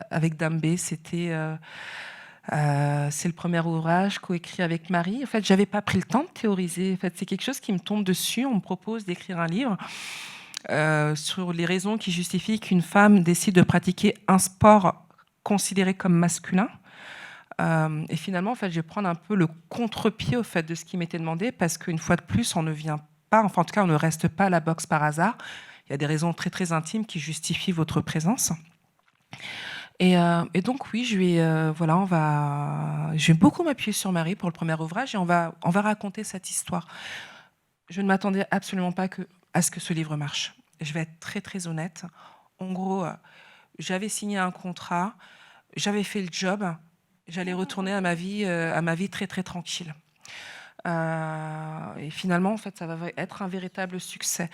avec Dame B. C'était. C'est le premier ouvrage coécrit avec Marie. En fait, j'avais pas pris le temps de théoriser. En fait, c'est quelque chose qui me tombe dessus. On me propose d'écrire un livre sur les raisons qui justifient qu'une femme décide de pratiquer un sport considéré comme masculin. Et finalement, en fait, je vais prendre un peu le contre-pied au fait de ce qui m'était demandé, parce qu'une fois de plus, on ne vient pas, enfin en tout cas, on ne reste pas à la boxe par hasard. il y a des raisons très très intimes qui justifient votre présence. Et donc oui, je vais beaucoup m'appuyer sur Marie pour le premier ouvrage et on va raconter cette histoire. Je ne m'attendais absolument pas à ce que ce livre marche. Je vais être très très honnête. En gros, j'avais signé un contrat, j'avais fait le job, j'allais retourner à ma vie très très tranquille. Et finalement, en fait, ça va être un véritable succès.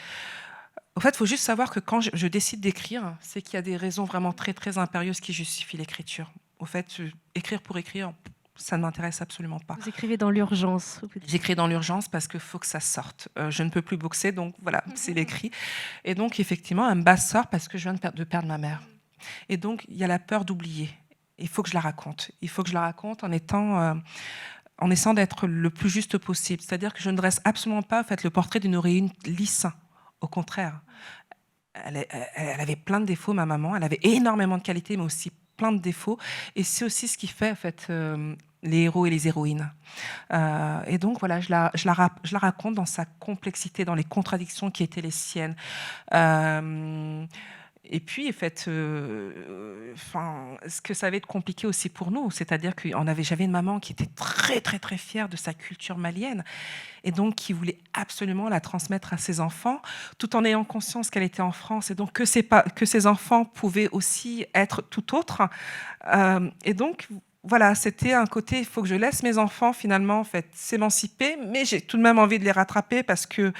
En fait, il faut juste savoir que quand je décide d'écrire, c'est qu'il y a des raisons vraiment très, très impérieuses qui justifient l'écriture. Au fait, écrire pour écrire, ça ne m'intéresse absolument pas. Vous écrivez dans l'urgence. J'écris dans l'urgence parce qu'il faut que ça sorte. Je ne peux plus boxer, donc voilà, c'est l'écrit. Et donc, effectivement, un bas sort parce que je viens de perdre ma mère. Et donc, il y a la peur d'oublier. Il faut que je la raconte. Il faut que je la raconte en essayant d'être le plus juste possible. C'est-à-dire que je ne dresse absolument pas en fait, le portrait d'une héroïne lisse. Au contraire, elle avait plein de défauts, ma maman. Elle avait énormément de qualités, mais aussi plein de défauts. Et c'est aussi ce qui fait en fait, les héros et les héroïnes. Et donc, voilà, je la raconte dans sa complexité, dans les contradictions qui étaient les siennes. Et puis, en fait, ce que ça avait été compliqué aussi pour nous, c'est-à-dire que j'avais une maman qui était très, très, très fière de sa culture malienne et donc qui voulait absolument la transmettre à ses enfants, tout en ayant conscience qu'elle était en France et donc que ses enfants pouvaient aussi être tout autres. Et donc, voilà, c'était un côté, il faut que je laisse mes enfants finalement en fait, s'émanciper, mais j'ai tout de même envie de les rattraper parce que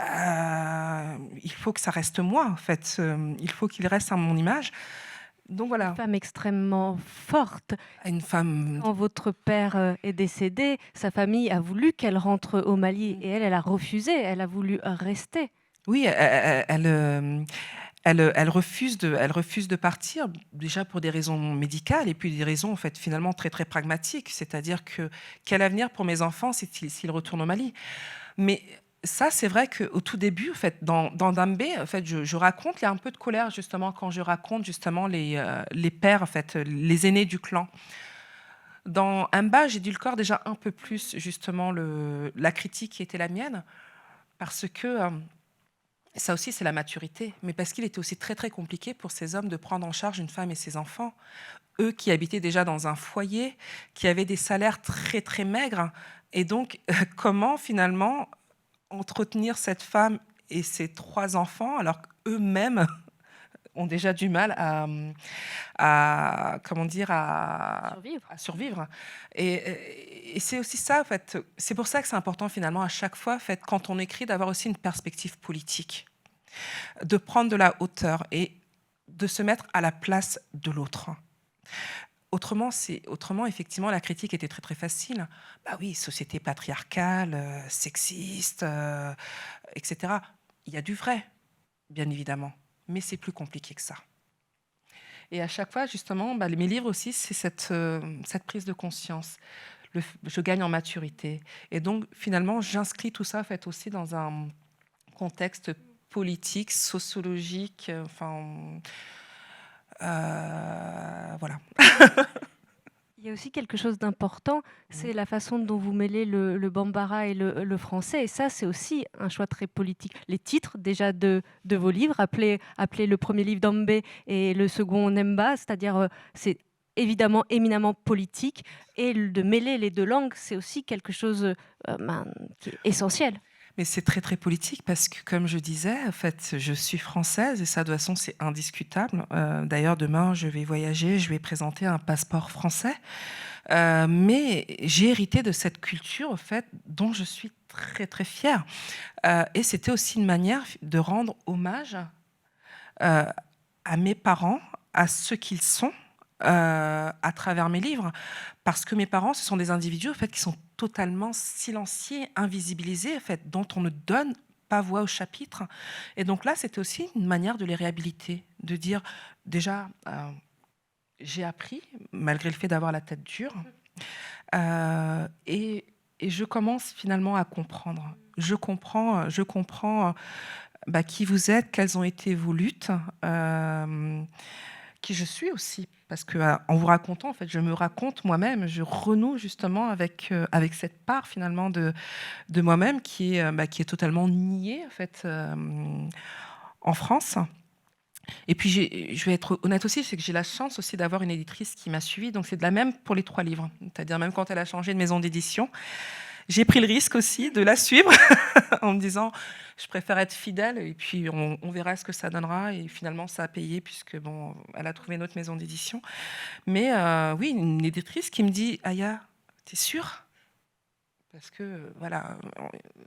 il faut que ça reste moi, en fait. Il faut qu'il reste à mon image. Donc voilà. Une femme extrêmement forte. Une femme. Quand votre père est décédé, sa famille a voulu qu'elle rentre au Mali et elle a refusé. Elle a voulu rester. Oui, elle refuse de partir, déjà pour des raisons médicales et puis des raisons en fait, finalement très, très pragmatiques. C'est-à-dire que quel avenir pour mes enfants s'ils retournent au Mali? Mais ça, c'est vrai qu'au tout début, en fait, dans Dambé, en fait, je raconte, il y a un peu de colère justement quand je raconte justement les pères, en fait, les aînés du clan. Dans Mba, j'ai dû le corps déjà un peu plus justement la critique qui était la mienne, parce que ça aussi c'est la maturité, mais parce qu'il était aussi très très compliqué pour ces hommes de prendre en charge une femme et ses enfants. Eux qui habitaient déjà dans un foyer, qui avaient des salaires très très maigres, et donc comment finalement entretenir cette femme et ses 3 enfants alors qu'eux-mêmes ont déjà du mal à survivre. Et c'est aussi ça, en fait. C'est pour ça que c'est important finalement à chaque fois, en fait, quand on écrit, d'avoir aussi une perspective politique, de prendre de la hauteur et de se mettre à la place de l'autre. Autrement, effectivement, la critique était très, très facile. Bah oui, société patriarcale, sexiste, etc. Il y a du vrai, bien évidemment, mais c'est plus compliqué que ça. Et à chaque fois, justement, mes livres aussi, c'est cette prise de conscience. Je gagne en maturité. Et donc, finalement, j'inscris tout ça, en fait, aussi dans un contexte politique, sociologique, voilà. Il y a aussi quelque chose d'important, c'est la façon dont vous mêlez le bambara et le français. Et ça, c'est aussi un choix très politique. Les titres déjà de vos livres, appelez le premier livre Dambé et le second Nemba, c'est-à-dire c'est évidemment éminemment politique. Et de mêler les 2 langues, c'est aussi quelque chose qui est essentiel. Mais c'est très très politique parce que, comme je disais, en fait, je suis française et ça, de toute façon, c'est indiscutable. D'ailleurs, demain, je vais voyager, je vais présenter un passeport français. Mais j'ai hérité de cette culture, en fait, dont je suis très très fière. Et c'était aussi une manière de rendre hommage à mes parents, à ce qu'ils sont, à travers mes livres, parce que mes parents, ce sont des individus en fait, qui sont totalement silenciés, invisibilisés, en fait, dont on ne donne pas voix au chapitre. Et donc là, c'était aussi une manière de les réhabiliter, de dire, déjà, j'ai appris, malgré le fait d'avoir la tête dure, et je commence finalement à comprendre. Je comprends qui vous êtes, quelles ont été vos luttes, qui je suis aussi, parce que en vous racontant, en fait, je me raconte moi-même, je renoue justement avec cette part finalement de moi-même qui est totalement niée en fait en France. Et puis, je vais être honnête aussi, c'est que j'ai la chance aussi d'avoir une éditrice qui m'a suivie. Donc, c'est de la même pour les 3 livres. C'est-à-dire, même quand elle a changé de maison d'édition, j'ai pris le risque aussi de la suivre en me disant, je préfère être fidèle et puis on verra ce que ça donnera. Et finalement, ça a payé puisque, bon, elle a trouvé une autre maison d'édition. Mais oui, une éditrice qui me dit, Aya, t'es sûre ? Parce que voilà,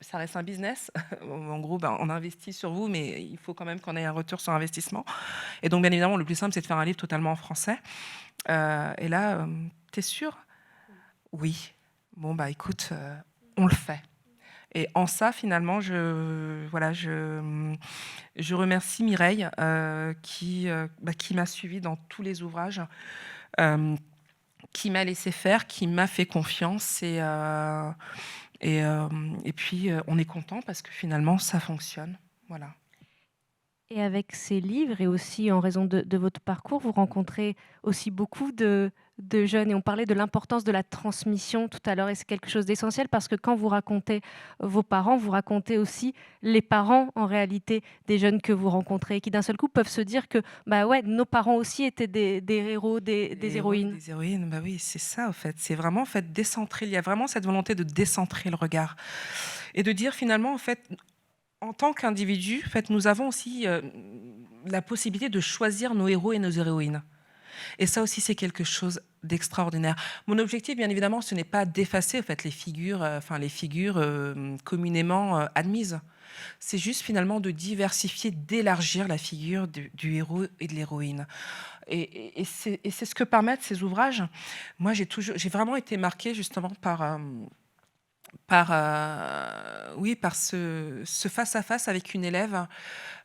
ça reste un business. En gros, ben, on investit sur vous, mais il faut quand même qu'on ait un retour sur investissement. Et donc, bien évidemment, le plus simple, c'est de faire un livre totalement en français. Et là, t'es sûr ? Oui. Bon, bah écoute, on le fait. Et en ça, finalement, je remercie Mireille qui m'a suivie dans tous les ouvrages, qui m'a laissé faire, qui m'a fait confiance. Et puis, on est content parce que finalement, ça fonctionne. Voilà. Et avec ces livres et aussi en raison de votre parcours, vous rencontrez aussi beaucoup de jeunes et on parlait de l'importance de la transmission tout à l'heure et c'est quelque chose d'essentiel parce que quand vous racontez vos parents, vous racontez aussi les parents en réalité des jeunes que vous rencontrez et qui d'un seul coup peuvent se dire que bah ouais, nos parents aussi étaient des héros, des héros, héroïnes. des héroïnes, bah oui, c'est ça en fait. C'est vraiment en fait décentrer. Il y a vraiment cette volonté de décentrer le regard et de dire finalement en fait, en tant qu'individu, en fait, nous avons aussi la possibilité de choisir nos héros et nos héroïnes. Et ça aussi, c'est quelque chose d'extraordinaire. Mon objectif, bien évidemment, ce n'est pas d'effacer en fait les figures communément admises. C'est juste finalement de diversifier, d'élargir la figure du héros et de l'héroïne. Et c'est ce que permettent ces ouvrages. Moi, j'ai vraiment été marquée justement par ce face-à-face avec une élève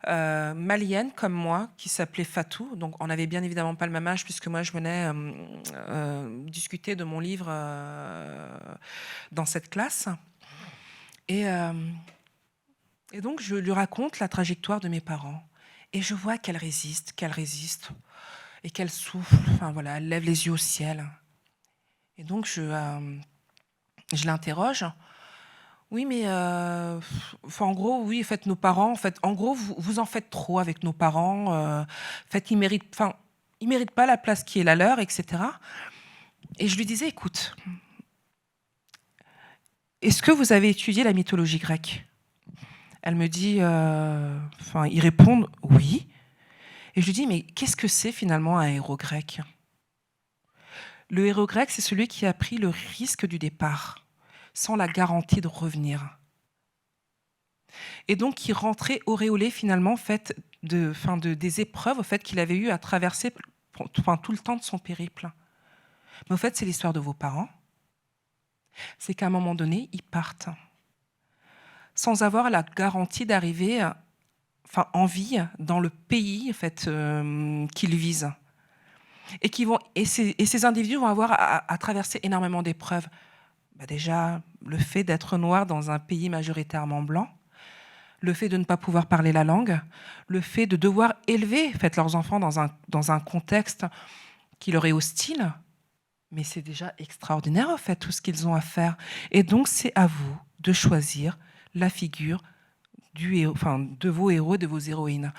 malienne comme moi, qui s'appelait Fatou. Donc, on n'avait bien évidemment pas le même âge, puisque moi, je venais discuter de mon livre dans cette classe. Et donc, je lui raconte la trajectoire de mes parents. Et je vois qu'elle résiste, et qu'elle souffle. Enfin, voilà, elle lève les yeux au ciel. Et donc, je l'interroge. Oui, mais en gros, oui, faites nos parents. En fait, en gros, vous en faites trop avec nos parents. Ils méritent pas la place qui est la leur, etc. Et je lui disais, écoute, est-ce que vous avez étudié la mythologie grecque ? Elle me dit, ils répondent oui. Et je lui dis, mais qu'est-ce que c'est finalement un héros grec ? Le héros grec, c'est celui qui a pris le risque du départ, sans la garantie de revenir. Et donc qui rentrait auréolé finalement des épreuves qu'il avait eu à traverser tout le temps de son périple. Mais au fait, c'est l'histoire de vos parents. C'est qu'à un moment donné, ils partent sans avoir la garantie d'arriver en vie dans le pays qu'ils visent. Et ces individus vont avoir à traverser énormément d'épreuves. Déjà, le fait d'être noir dans un pays majoritairement blanc, le fait de ne pas pouvoir parler la langue, le fait de devoir élever leurs enfants dans un contexte qui leur est hostile, mais c'est déjà extraordinaire tout ce qu'ils ont à faire. Et donc c'est à vous de choisir la figure de vos héros, de vos héroïnes.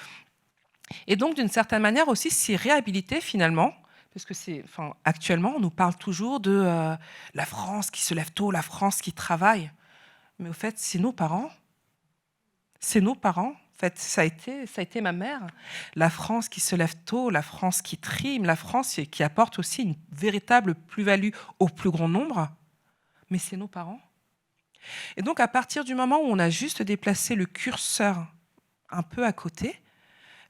Et donc d'une certaine manière aussi, c'est réhabiliter finalement, parce que actuellement on nous parle toujours de la France qui se lève tôt, la France qui travaille, mais au fait c'est nos parents. C'est nos parents. En fait, ça a été ma mère. La France qui se lève tôt, la France qui trime, la France qui apporte aussi une véritable plus-value au plus grand nombre. Mais c'est nos parents. Et donc, à partir du moment où on a juste déplacé le curseur un peu à côté,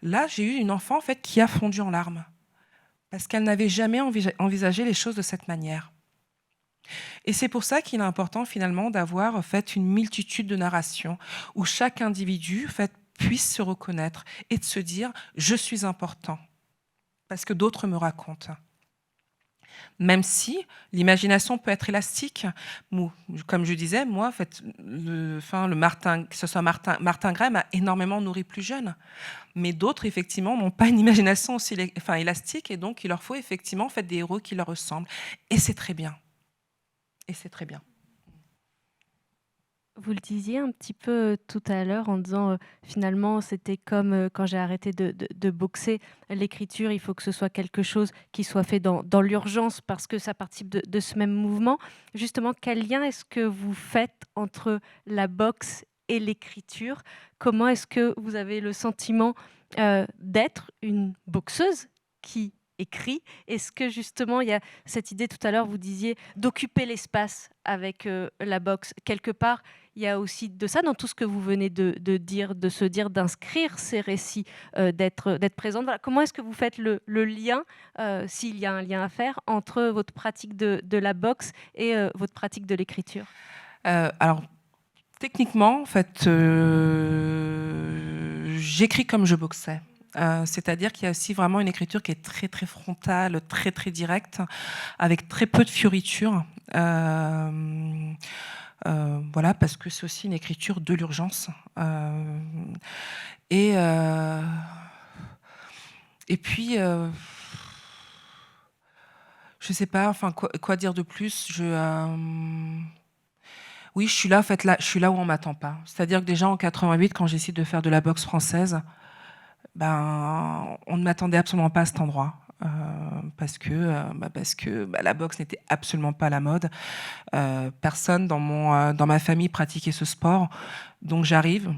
là, j'ai eu une enfant qui a fondu en larmes. Parce qu'elle n'avait jamais envisagé les choses de cette manière. Et c'est pour ça qu'il est important finalement d'avoir une multitude de narrations où chaque individu puisse se reconnaître et de se dire « je suis important » parce que d'autres me racontent. Même si l'imagination peut être élastique. Comme je disais, moi, le Martin, que ce soit Martin Gray m'a énormément nourri plus jeune. Mais d'autres, effectivement, n'ont pas une imagination aussi élastique et donc il leur faut effectivement des héros qui leur ressemblent. Et c'est très bien. Et c'est très bien. Vous le disiez un petit peu tout à l'heure en disant, finalement, c'était comme, quand j'ai arrêté de boxer, l'écriture, il faut que ce soit quelque chose qui soit fait dans l'urgence parce que ça participe de ce même mouvement. Justement, quel lien est-ce que vous faites entre la boxe et l'écriture? Comment est-ce que vous avez le sentiment, d'être une boxeuse qui écrit? Est-ce que justement il y a cette idée tout à l'heure, vous disiez d'occuper l'espace avec, la boxe. Quelque part, il y a aussi de ça dans tout ce que vous venez de dire, de se dire, d'inscrire ces récits, d'être présente. Voilà, comment est-ce que vous faites le lien, s'il y a un lien à faire, entre votre pratique de la boxe et votre pratique de l'écriture? Alors, techniquement, en fait, j'écris comme je boxais. C'est-à-dire qu'il y a aussi vraiment une écriture qui est très très frontale, très très directe, avec très peu de fioritures. Voilà, parce que c'est aussi une écriture de l'urgence. Et, euh, et puis, je sais pas, enfin, quoi dire de plus. Oui, je suis là, en fait, là, je suis là où on m'attend pas. C'est-à-dire que déjà en 88, quand j'essaie de faire de la boxe française, ben, on ne m'attendait absolument pas à cet endroit. Parce que la boxe n'était absolument pas à la mode. Personne dans ma famille pratiquait ce sport. Donc j'arrive,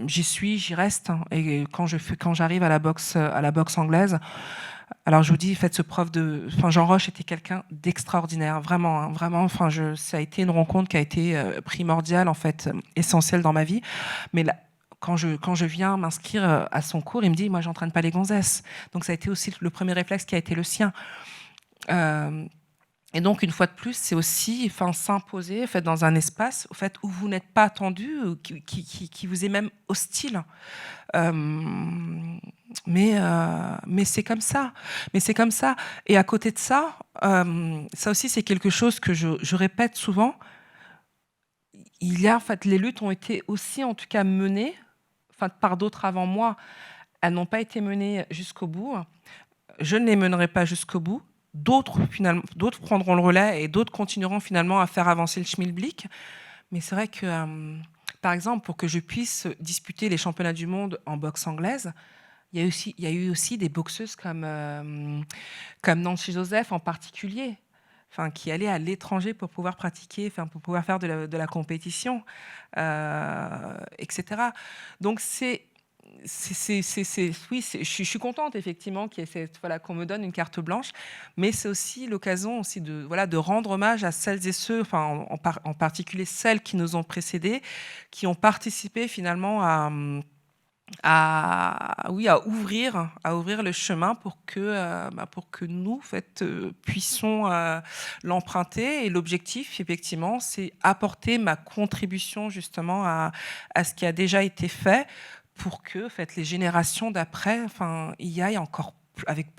j'y reste, hein. Et quand j'arrive à la boxe anglaise, alors je vous dis, faites ce prof enfin, Jean Roche était quelqu'un d'extraordinaire, vraiment, hein, vraiment. Enfin, ça a été une rencontre qui a été primordiale, en fait, essentielle dans ma vie. Mais là, quand je viens m'inscrire à son cours, il me dit, moi, j'entraîne pas les gonzesses. Donc ça a été aussi le premier réflexe qui a été le sien. Euh, et donc, une fois de plus, c'est aussi, enfin, s'imposer, en fait, dans un espace, au fait, où vous n'êtes pas attendu, ou qui vous est même hostile. Euh, mais c'est comme ça. Mais c'est comme ça. Et à côté de ça, ça aussi, c'est quelque chose que je répète souvent. Il y a, en fait, les luttes ont été aussi, en tout cas, menées, enfin, par d'autres avant moi. Elles n'ont pas été menées jusqu'au bout. Je ne les mènerai pas jusqu'au bout. D'autres prendront le relais et d'autres continueront finalement à faire avancer le schmilblick. Mais c'est vrai que, par exemple, pour que je puisse disputer les championnats du monde en boxe anglaise, il y a eu aussi des boxeuses comme Nancy Joseph en particulier, enfin, qui allaient à l'étranger pour pouvoir pratiquer, enfin, pour pouvoir faire de la compétition, etc. Donc oui, je suis contente effectivement voilà, qu'on me donne une carte blanche, mais c'est aussi l'occasion aussi voilà, de rendre hommage à celles et ceux, enfin, en particulier celles qui nous ont précédés, qui ont participé finalement oui, à ouvrir le chemin pour que nous, en fait, puissions l'emprunter. Et l'objectif, effectivement, c'est apporter ma contribution justement à ce qui a déjà été fait pour que, en fait, les générations d'après, enfin, y aillent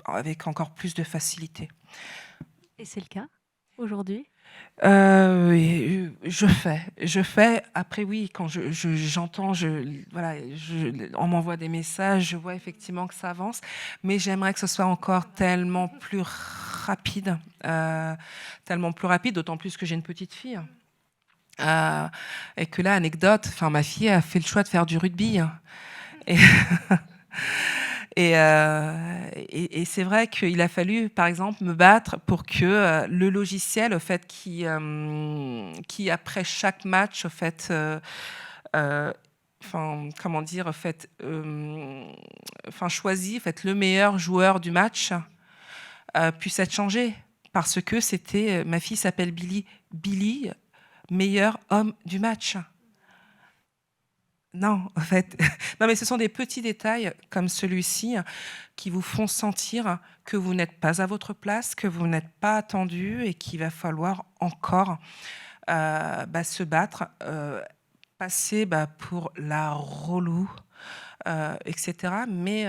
avec encore plus de facilité. Et c'est le cas aujourd'hui? Je fais. Après, oui, quand j'entends, voilà, on m'envoie des messages, je vois effectivement que ça avance, mais j'aimerais que ce soit encore tellement plus rapide, d'autant plus que j'ai une petite fille. Et que là, anecdote, enfin, ma fille a fait le choix de faire du rugby, hein. Et, et c'est vrai qu'il a fallu, par exemple, me battre pour que le logiciel, au fait, qui après chaque match, au fait, enfin, comment dire, au fait, enfin, choisit, en fait, le meilleur joueur du match, puisse être changé. Parce que c'était, ma fille s'appelle Billy, meilleur homme du match. Non, en fait, non, mais ce sont des petits détails comme celui-ci qui vous font sentir que vous n'êtes pas à votre place, que vous n'êtes pas attendu et qu'il va falloir encore se battre, passer pour la relou, etc. Mais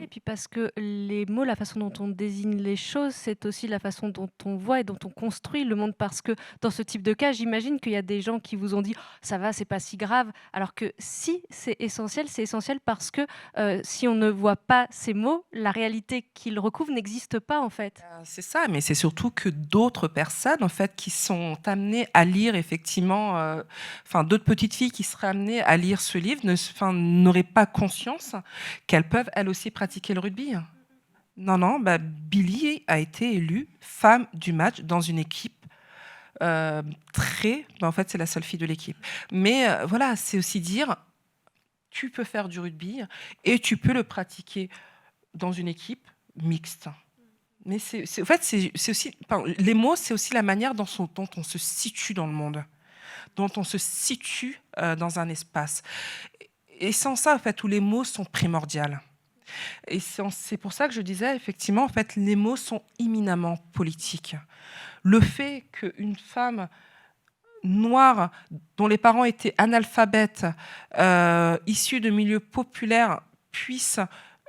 Et puis parce que les mots, la façon dont on désigne les choses, c'est aussi la façon dont on voit et dont on construit le monde. Parce que dans ce type de cas, j'imagine qu'il y a des gens qui vous ont dit: «Oh, ça va, c'est pas si grave». Alors que si c'est essentiel parce que si on ne voit pas ces mots, la réalité qu'ils recouvrent n'existe pas en fait. c'est ça, mais c'est surtout que d'autres personnes, en fait, qui sont amenées à lire effectivement, enfin, d'autres petites filles qui seraient amenées à lire ce livre n'auraient pas conscience qu'elles peuvent elles aussi pratiquer le rugby. Non, non, bah, Billy a été élue femme du match dans une équipe en fait, c'est la seule fille de l'équipe. Mais voilà, c'est aussi dire, tu peux faire du rugby et tu peux le pratiquer dans une équipe mixte. Mais en fait, c'est aussi, enfin, les mots, c'est aussi la manière dont on se situe dans le monde, dont on se situe dans un espace. Et sans ça, en fait, où les mots sont primordiaux. Et c'est pour ça que je disais, effectivement, en fait, les mots sont éminemment politiques. Le fait qu'une femme noire, dont les parents étaient analphabètes, issue de milieux populaires, puisse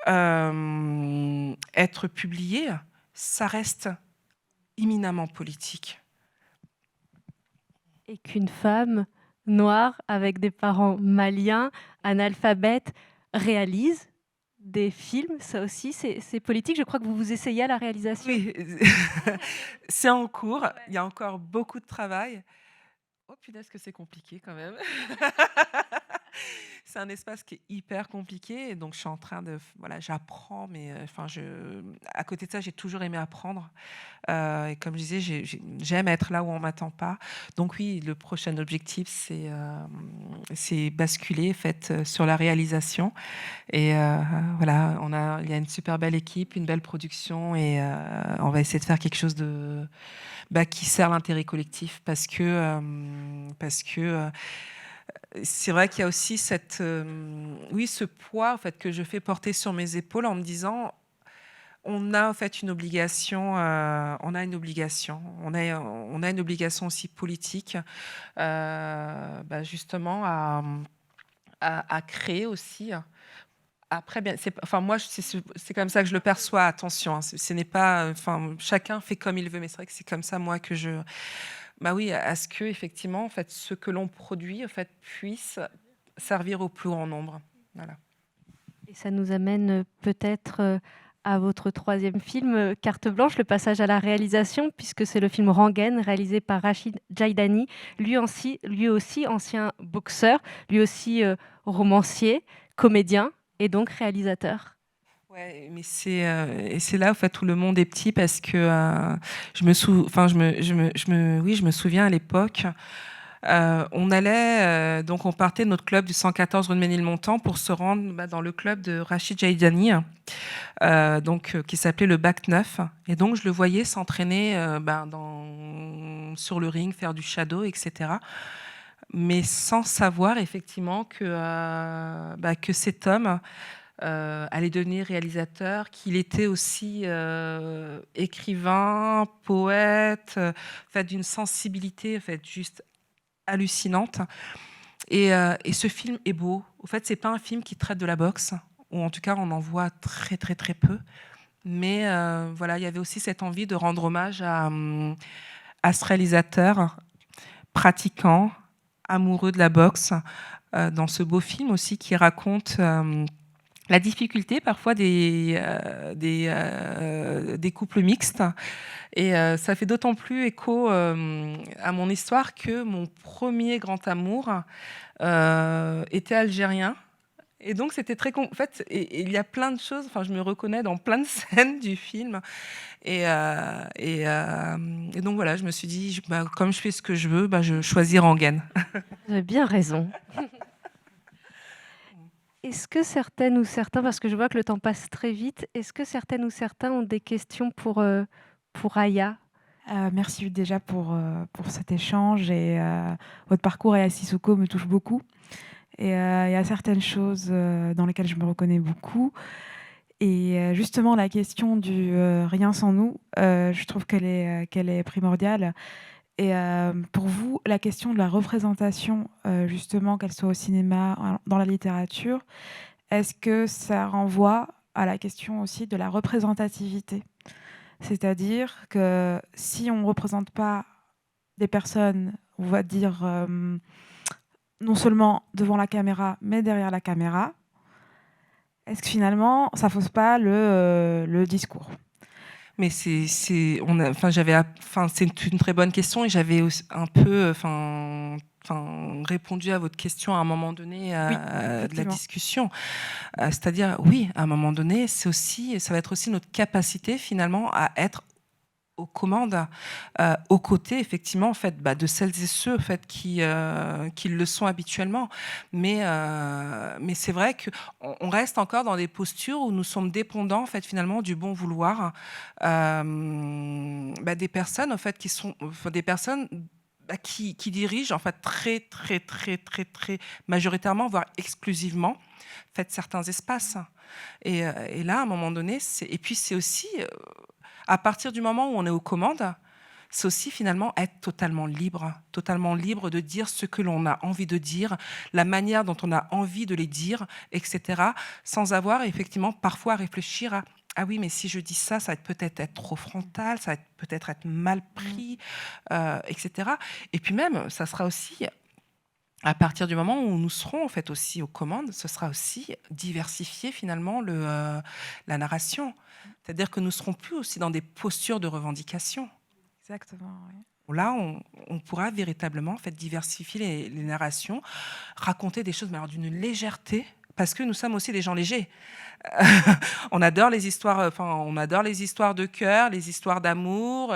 être publiée, ça reste éminemment politique. Et qu'une femme noire avec des parents maliens, analphabètes, réalise des films, ça aussi c'est politique. Je crois que vous vous essayez à la réalisation. Oui, c'est en cours, il y a encore beaucoup de travail. Oh punaise que c'est compliqué quand même. C'est un espace qui est hyper compliqué et donc je suis en train de voilà, j'apprends mais enfin à côté de ça, j'ai toujours aimé apprendre. Et comme je disais, j'aime être là où on m'attend pas. Donc oui, le prochain objectif c'est basculer en fait sur la réalisation et voilà, il y a une super belle équipe, une belle production et on va essayer de faire quelque chose de qui sert l'intérêt collectif parce que c'est vrai qu'il y a aussi oui, ce poids en fait, que je fais porter sur mes épaules en me disant on a en fait une obligation, on a une obligation aussi politique, justement à créer aussi. Après, bien, enfin moi, c'est comme ça que je le perçois. Attention, hein, ce n'est pas, enfin, chacun fait comme il veut, mais c'est vrai que c'est comme ça moi que bah oui, à ce que effectivement, en fait, ce que l'on produit, en fait, puisse servir au plus grand nombre. Voilà. Et ça nous amène peut-être à votre troisième film, Carte blanche, le passage à la réalisation, puisque c'est le film Rangen, réalisé par Rachid Jaidani, lui aussi ancien boxeur, lui aussi romancier, comédien et donc réalisateur. Ouais, mais et c'est là en fait où le monde est petit parce que enfin oui, je me souviens à l'époque. Donc on partait de notre club du 114 rue de Ménilmontant pour se rendre dans le club de Rachid Jaidani, qui s'appelait le Bac 9. Et donc je le voyais s'entraîner sur le ring, faire du shadow, etc. Mais sans savoir effectivement que cet homme allait devenir réalisateur, qu'il était aussi écrivain, poète, fait d'une sensibilité fait juste hallucinante. Et ce film est beau. Au fait, c'est pas un film qui traite de la boxe, ou en tout cas, on en voit très très très peu. Mais voilà, il y avait aussi cette envie de rendre hommage à ce réalisateur pratiquant, amoureux de la boxe, dans ce beau film aussi qui raconte la difficulté parfois des couples mixtes. Et ça fait d'autant plus écho à mon histoire que mon premier grand amour était algérien. Et donc c'était en fait, et il y a plein de choses. Enfin, je me reconnais dans plein de scènes du film. Et donc voilà, je me suis dit, comme je fais ce que je veux, je choisis Rangen. Vous avez bien raison. Est-ce que certaines ou certains, parce que je vois que le temps passe très vite, est-ce que certaines ou certains ont des questions pour Aya? Merci déjà pour cet échange et votre parcours à Sissoko me touche beaucoup et il y a certaines choses dans lesquelles je me reconnais beaucoup et justement la question du rien sans nous, je trouve qu'elle est primordiale et pour vous, la question de la représentation, justement, qu'elle soit au cinéma, dans la littérature, est-ce que ça renvoie à la question aussi de la représentativité? C'est-à-dire que si on ne représente pas des personnes, on va dire, non seulement devant la caméra, mais derrière la caméra, est-ce que finalement, ça fausse pas le discours? Mais c'est une très bonne question et j'avais un peu, répondu à votre question à un moment donné Oui, de la effectivement. discussion. C'est-à-dire, oui, à un moment donné, ça va être aussi notre capacité finalement à être aux commandes, aux côtés effectivement en fait de celles et ceux en fait qui le sont habituellement. Mais c'est vrai que on reste encore dans des postures où nous sommes dépendants en fait finalement du bon vouloir des personnes en fait qui sont des personnes qui dirigent en fait très majoritairement voire exclusivement en fait certains espaces. Et là à un moment donné et puis c'est aussi à partir du moment où on est aux commandes, c'est aussi finalement être totalement libre de dire ce que l'on a envie de dire, la manière dont on a envie de les dire, etc., sans avoir effectivement parfois à réfléchir à ah oui, mais si je dis ça, ça va peut-être être trop frontal, ça va peut-être être mal pris, etc. Et puis même, ça sera aussi à partir du moment où nous serons en fait aussi aux commandes, ce sera aussi diversifier finalement la narration. C'est-à-dire que nous serons plus aussi dans des postures de revendication. Exactement, oui. Là, on pourra véritablement en fait diversifier les narrations, raconter des choses mais alors d'une légèreté. Parce que nous sommes aussi des gens légers. On adore les histoires, on adore les histoires de cœur, les histoires d'amour.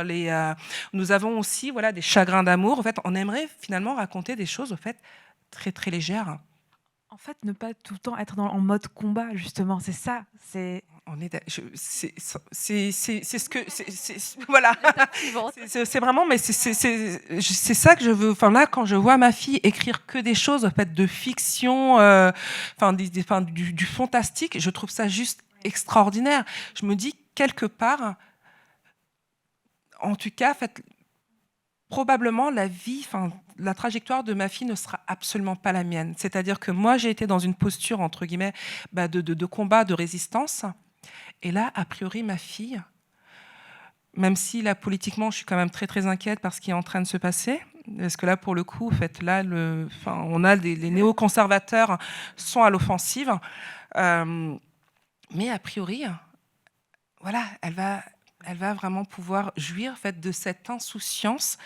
Nous avons aussi, voilà, des chagrins d'amour. En fait, on aimerait finalement raconter des choses, en fait, très légères. En fait, ne pas tout le temps être en mode combat, justement, c'est ça. On est, c'est ce que, voilà. C'est vraiment, mais c'est ça que je veux. Enfin là, quand je vois ma fille écrire que des choses en fait de fiction, du fantastique, je trouve ça juste extraordinaire. Je me dis quelque part, en tout cas, en fait, probablement la trajectoire de ma fille ne sera absolument pas la mienne. C'est-à-dire que moi, j'ai été dans une posture entre guillemets de combat, de résistance, et là, a priori, ma fille. Même si là, politiquement, je suis quand même très inquiète par ce qui est en train de se passer. Parce que là, pour le coup, en fait, là, on a les néoconservateurs sont à l'offensive. Mais a priori, voilà, elle va vraiment pouvoir jouir en fait, de cette insouciance,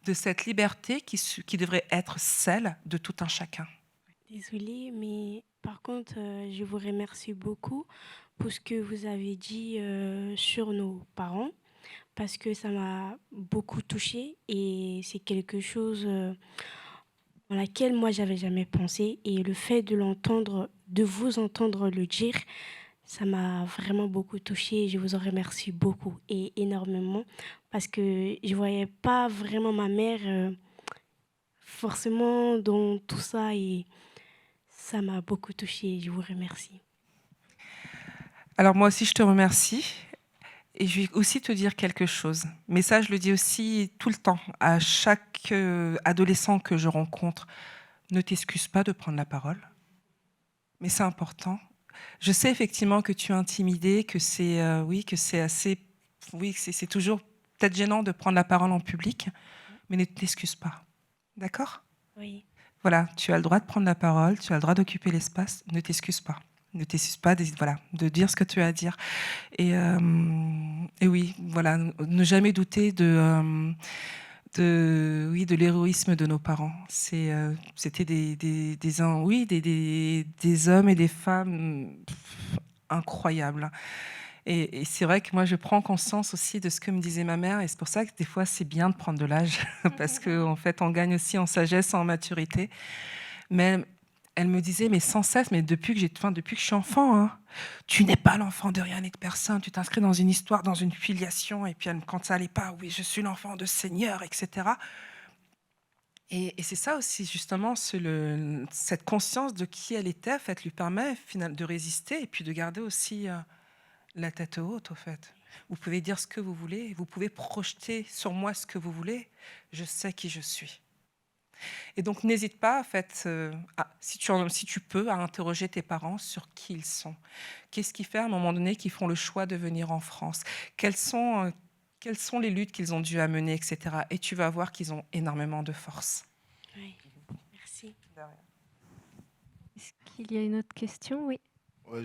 de cette liberté qui devrait être celle de tout un chacun. Désolée, mais par contre, je vous remercie beaucoup pour ce que vous avez dit sur nos parents, parce que ça m'a beaucoup touchée et c'est quelque chose dans laquelle moi j'avais jamais pensé. Et le fait de l'entendre, de vous entendre le dire, ça m'a vraiment beaucoup touchée. Je vous en remercie beaucoup et énormément parce que je voyais pas vraiment ma mère forcément dans tout ça et ça m'a beaucoup touchée. Je vous remercie. Alors moi aussi, je te remercie. Et je vais aussi te dire quelque chose. Mais ça, je le dis aussi tout le temps à chaque adolescent que je rencontre. Ne t'excuse pas de prendre la parole. Mais c'est important. Je sais effectivement que tu es intimidée, que c'est oui, que c'est assez, oui, que c'est toujours peut-être gênant de prendre la parole en public, mais ne t'excuse pas. D'accord? Oui. Voilà, tu as le droit de prendre la parole, tu as le droit d'occuper l'espace. Ne t'excuse pas. Ne t'excuse pas, voilà, de dire ce que tu as à dire. Et oui, voilà, ne jamais douter oui, de l'héroïsme de nos parents. C'était des hommes et des femmes incroyables. Et c'est vrai que moi, je prends conscience aussi de ce que me disait ma mère, et c'est pour ça que des fois, c'est bien de prendre de l'âge, parce qu'en fait, on gagne aussi en sagesse, en maturité. Mais elle me disait, mais sans cesse, mais depuis que je suis enfant, hein, tu n'es pas l'enfant de rien et de personne. Tu t'inscris dans une histoire, dans une filiation, et puis quand ça allait pas, oui, je suis l'enfant de Seigneur, etc. Et c'est ça aussi, justement, cette conscience de qui elle était, en fait, lui permet de résister et puis de garder aussi la tête haute, au fait. Vous pouvez dire ce que vous voulez, vous pouvez projeter sur moi ce que vous voulez. Je sais qui je suis. Et donc, n'hésite pas, en fait, si tu peux, à interroger tes parents sur qui ils sont. Qu'est-ce qui fait, à un moment donné, qu'ils font le choix de venir en France? Quelles sont les luttes qu'ils ont dû amener, etc. Et tu vas voir qu'ils ont énormément de force. Oui, merci. Est-ce qu'il y a une autre question? Oui. Ouais,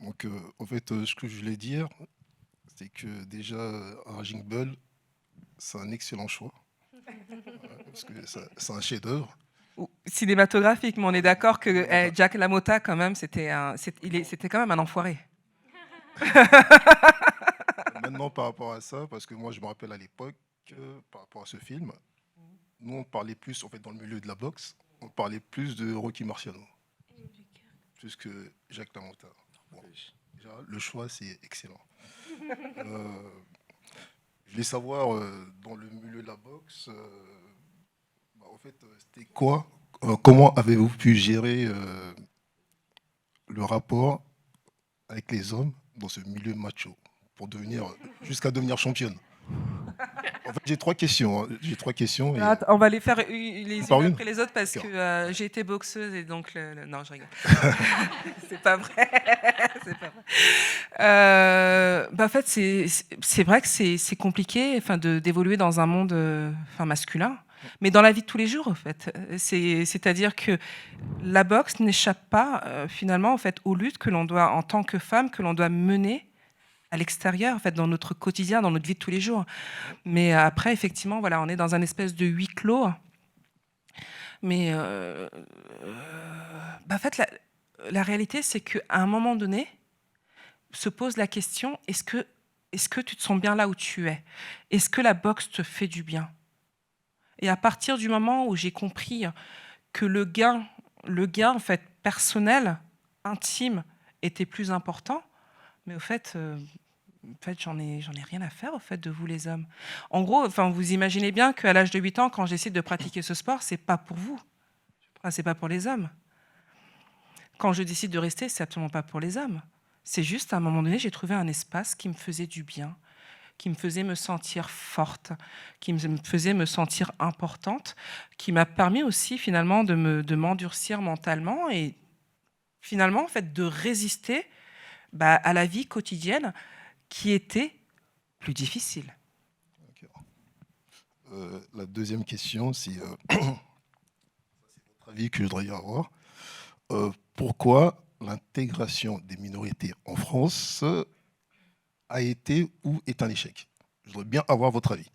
donc, en fait, ce que je voulais dire, c'est que déjà, Raging Bull, c'est un excellent choix. Parce que c'est un chef-d'œuvre. Cinématographique, mais on est d'accord que Jack LaMotta, quand même, c'était quand même un enfoiré. Maintenant, par rapport à ça, parce que moi, je me rappelle à l'époque, par rapport à ce film, nous, on parlait plus, en fait, dans le milieu de la boxe, on parlait plus de Rocky Marciano, plus que Jack LaMotta. Bon, déjà, le choix, c'est excellent. Je voulais savoir, dans le milieu de la boxe, en fait, c'était quoi, comment avez-vous pu gérer le rapport avec les hommes dans ce milieu macho pour jusqu'à devenir championne? En fait, j'ai 3 questions. J'ai 3 questions. Et... On va les faire les unes après les autres parce D'accord. que j'ai été boxeuse et donc non, je rigole. C'est pas vrai. C'est pas vrai. En fait, c'est vrai que c'est compliqué, enfin, d'évoluer dans un monde, masculin, mais dans la vie de tous les jours, en fait. C'est-à-dire que la boxe n'échappe pas finalement, en fait, aux luttes que l'on doit, en tant que femme, que l'on doit mener à l'extérieur, en fait, dans notre quotidien, dans notre vie de tous les jours. Mais après, effectivement, voilà, on est dans un espèce de huis clos. Mais en fait, la réalité, c'est qu'à un moment donné, se pose la question, est-ce que tu te sens bien là où tu es? Est-ce que la boxe te fait du bien? Et à partir du moment où j'ai compris que le gain en fait, personnel, intime, était plus important, mais au fait... En fait, j'en ai rien à faire, au fait, de vous, les hommes. En gros, enfin, vous imaginez bien qu'à l'âge de 8 ans, quand j'essaie de pratiquer ce sport, c'est pas pour vous. Enfin, c'est pas pour les hommes. Quand je décide de rester, c'est absolument pas pour les hommes. C'est juste, à un moment donné, j'ai trouvé un espace qui me faisait du bien, qui me faisait me sentir forte, qui me faisait me sentir importante, qui m'a permis aussi, finalement, de m'endurcir mentalement et, finalement, en fait, de résister à la vie quotidienne qui était plus difficile. La deuxième question, c'est votre avis que je voudrais avoir. Pourquoi l'intégration des minorités en France a été ou est un échec? Je voudrais bien avoir votre avis.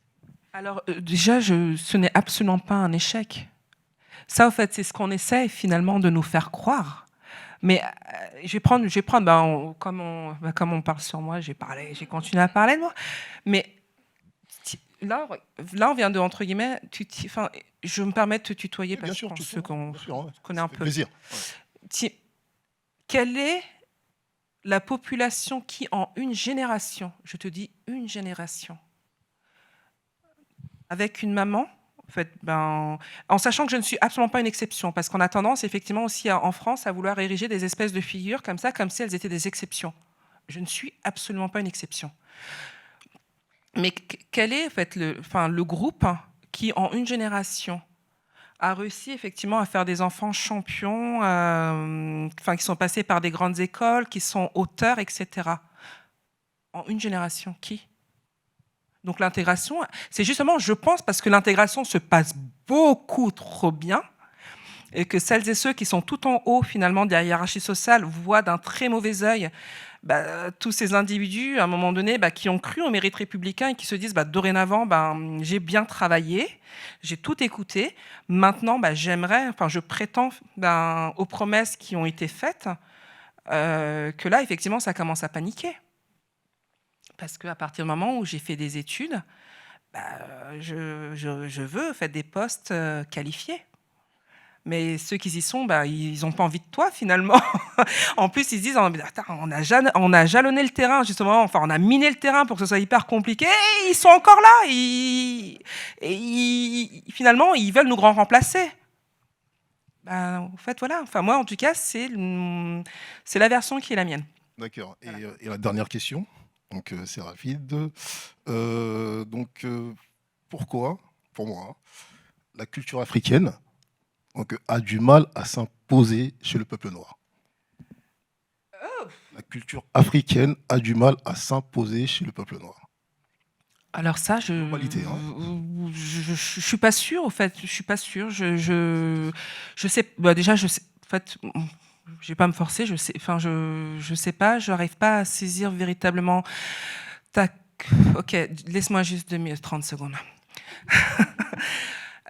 Alors déjà, ce n'est absolument pas un échec. Ça, en fait, c'est ce qu'on essaie finalement de nous faire croire. Mais je vais prendre comme on parle sur moi, j'ai continué à parler de moi. Mais là, on vient de, entre guillemets, je me permets de te tutoyer parce que je pense qu'on connaît un peu. Plaisir. Ouais. Quelle est la population qui, en une génération, je te dis une génération, avec une maman, en fait, en sachant que je ne suis absolument pas une exception, parce qu'on a tendance effectivement aussi en France à vouloir ériger des espèces de figures comme ça, comme si elles étaient des exceptions. Je ne suis absolument pas une exception. Mais quel est en fait le groupe qui, en une génération, a réussi effectivement à faire des enfants champions, qui sont passés par des grandes écoles, qui sont auteurs, etc. En une génération, qui? Donc l'intégration, c'est justement, je pense, parce que l'intégration se passe beaucoup trop bien et que celles et ceux qui sont tout en haut, finalement, de la hiérarchie sociale, voient d'un très mauvais œil tous ces individus, à un moment donné, qui ont cru au mérite républicain et qui se disent dorénavant, j'ai bien travaillé, j'ai tout écouté, maintenant, je prétends aux promesses qui ont été faites, que là, effectivement, ça commence à paniquer. Parce qu'à partir du moment où j'ai fait des études, je veux faire des postes qualifiés. Mais ceux qui y sont, ils n'ont pas envie de toi, finalement. En plus, ils se disent, on a jalonné le terrain, justement, enfin, on a miné le terrain pour que ce soit hyper compliqué, et ils sont encore là. Finalement, ils veulent nous remplacer. En fait, voilà. Enfin, moi, en tout cas, c'est la version qui est la mienne. D'accord. Voilà. Et la dernière question, donc c'est rapide. Pourquoi, pour moi, la culture africaine donc, a du mal à s'imposer chez le peuple noir. La culture africaine a du mal à s'imposer chez le peuple noir. Alors ça, Globalité, je suis pas sûre, au fait. Je suis pas sûre. Je sais. Bah déjà, je sais. En fait, je vais pas me forcer. Je sais. Enfin, je sais pas. Je n'arrive pas à saisir véritablement. Tac. Ok. Laisse-moi juste 30 secondes.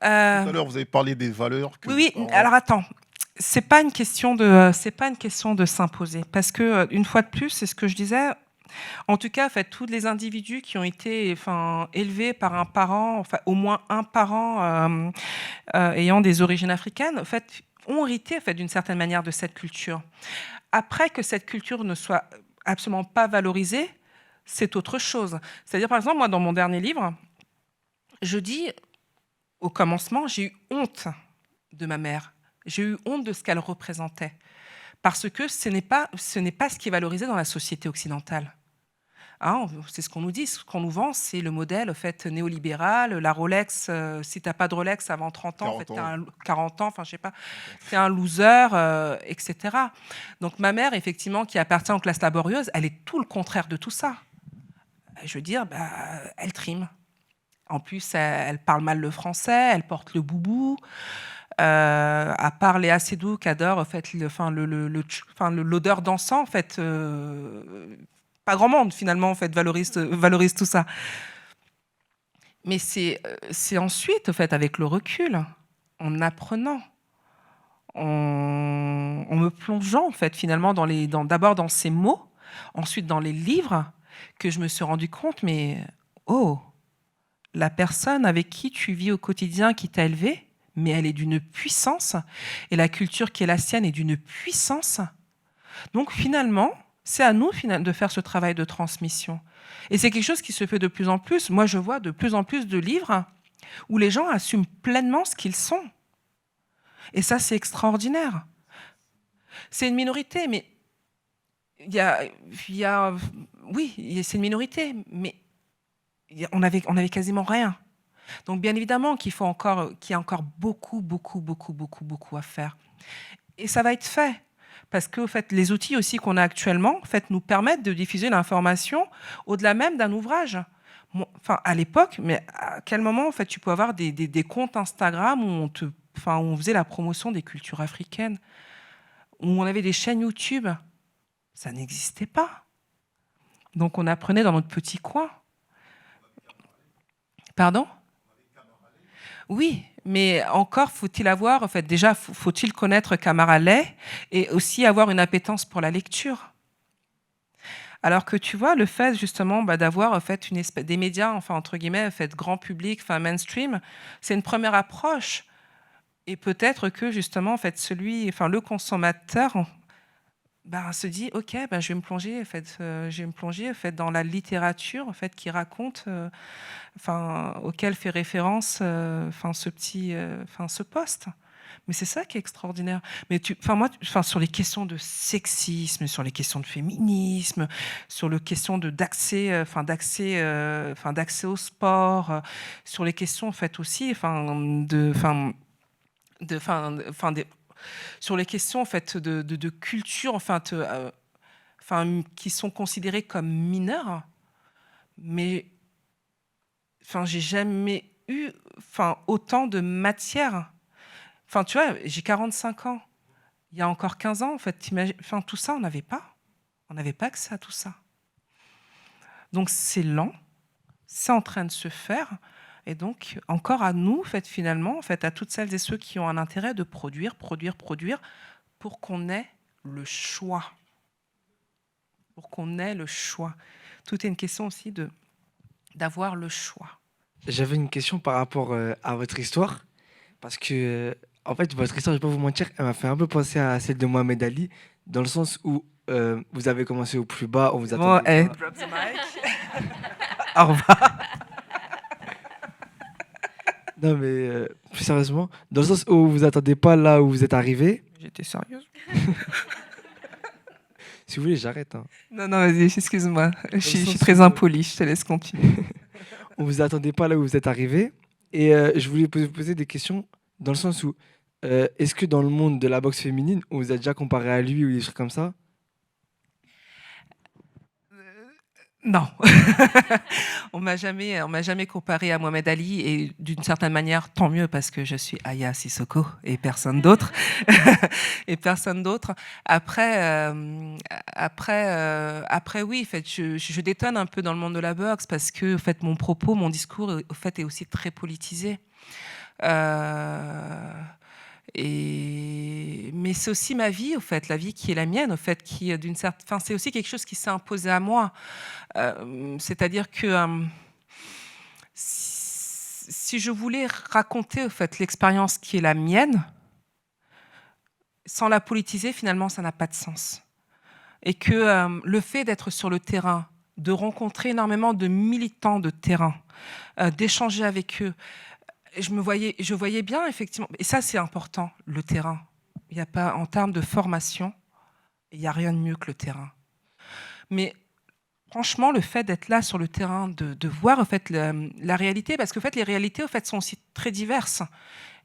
Tout à l'heure, vous avez parlé des valeurs. Que Oui. vos parents- Alors attends. C'est pas une question de s'imposer, parce que une fois de plus, c'est ce que je disais. En tout cas, en fait, tous les individus qui ont été élevés par un parent, enfin, au moins un parent ayant des origines africaines, en fait, ont hérité en fait, d'une certaine manière de cette culture. Après que cette culture ne soit absolument pas valorisée, c'est autre chose. C'est-à-dire, par exemple, moi, dans mon dernier livre, je dis, au commencement, j'ai eu honte de ma mère. J'ai eu honte de ce qu'elle représentait. Parce que ce n'est pas ce qui est valorisé dans la société occidentale. Hein, c'est ce qu'on nous dit, ce qu'on nous vend, c'est le modèle en fait, néolibéral, la Rolex, si tu n'as pas de Rolex avant 30 ans, 40 en fait, ans. 40 ans, enfin je sais pas, t'es un loser, etc. Donc ma mère, effectivement, qui appartient aux classes laborieuses, elle est tout le contraire de tout ça. Je veux dire, bah, elle trime. En plus, elle parle mal le français, elle porte le boubou. À part Léa Seydoux qui adore en fait, l'odeur d'encens, en fait, pas grand monde finalement en fait, valorise tout ça. Mais c'est ensuite, en fait, avec le recul, en apprenant, en me plongeant en fait, finalement d'abord dans ces mots, ensuite dans les livres, que je me suis rendu compte, mais oh, la personne avec qui tu vis au quotidien, qui t'a élevé, mais elle est d'une puissance, et la culture qui est la sienne est d'une puissance. Donc finalement, c'est à nous de faire ce travail de transmission. Et c'est quelque chose qui se fait de plus en plus. Moi, je vois de plus en plus de livres où les gens assument pleinement ce qu'ils sont. Et ça, c'est extraordinaire. C'est une minorité, mais oui, c'est une minorité, mais on avait quasiment rien. Donc, bien évidemment qu'il y a encore beaucoup à faire. Et ça va être fait. Parce que en fait, les outils aussi qu'on a actuellement en fait, nous permettent de diffuser l'information au-delà même d'un ouvrage. Enfin, à l'époque, mais à quel moment en fait, tu peux avoir des comptes Instagram où on faisait la promotion des cultures africaines, où on avait des chaînes YouTube? Ça n'existait pas. Donc, on apprenait dans notre petit coin. Pardon ? Oui, mais encore faut-il avoir, en fait, déjà, faut-il connaître Camara Lay et aussi avoir une appétence pour la lecture. Alors que tu vois, le fait justement d'avoir en fait des médias, enfin entre guillemets, en fait, grand public, enfin mainstream, c'est une première approche. Et peut-être que justement, en fait, le consommateur, se dit, ok, je vais me plonger, en fait, dans la littérature, en fait, qui raconte, auquel fait référence, ce poste. Mais c'est ça qui est extraordinaire. Mais sur les questions de sexisme, sur les questions de féminisme, sur les questions d'accès au sport, sur les questions, en fait, aussi, sur les questions en fait de culture, qui sont considérées comme mineures, mais j'ai jamais eu autant de matière. Tu vois, j'ai 45 ans. Il y a encore 15 ans, en fait, tout ça, on n'avait pas. On n'avait pas accès à tout ça. Donc c'est lent, c'est en train de se faire. Et donc, encore à nous, finalement, à toutes celles et ceux qui ont un intérêt de produire, pour qu'on ait le choix. Pour qu'on ait le choix. Tout est une question aussi d'avoir le choix. J'avais une question par rapport à votre histoire. Parce que, en fait, votre histoire, je ne vais pas vous mentir, elle m'a fait un peu penser à celle de Mohamed Ali, dans le sens où vous avez commencé au plus bas, on vous attendait. Bon, drop the mic. Au revoir. Non, mais plus sérieusement, dans le sens où vous attendez pas là où vous êtes arrivé. J'étais sérieuse. Si vous voulez, j'arrête. Hein. Non, excuse-moi. Je suis très impolie, je te laisse continuer. On vous attendait pas là où vous êtes arrivé. Et je voulais vous poser des questions dans le sens où, est-ce que dans le monde de la boxe féminine, on vous a déjà comparé à lui ou des trucs comme ça? Non, on m'a jamais comparé à Mohamed Ali et d'une certaine manière, tant mieux parce que je suis Aya Sissoko et personne d'autre. Et personne d'autre. Après, oui, en fait, je détonne un peu dans le monde de la boxe parce que, en fait, mon propos, mon discours, au fait, est aussi très politisé. Euh, mais c'est aussi ma vie, au fait, la vie qui est la mienne, au fait, qui d'une certaine, enfin, c'est aussi quelque chose qui s'est imposé à moi. C'est-à-dire que si je voulais raconter, au fait, l'expérience qui est la mienne, sans la politiser, finalement, ça n'a pas de sens. Et que le fait d'être sur le terrain, de rencontrer énormément de militants de terrain, d'échanger avec eux, je voyais bien, effectivement, et ça c'est important, le terrain. Il n'y a pas, en termes de formation, il n'y a rien de mieux que le terrain. Mais franchement, le fait d'être là sur le terrain, de voir en fait, la réalité, parce que en fait, les réalités en fait, sont aussi très diverses.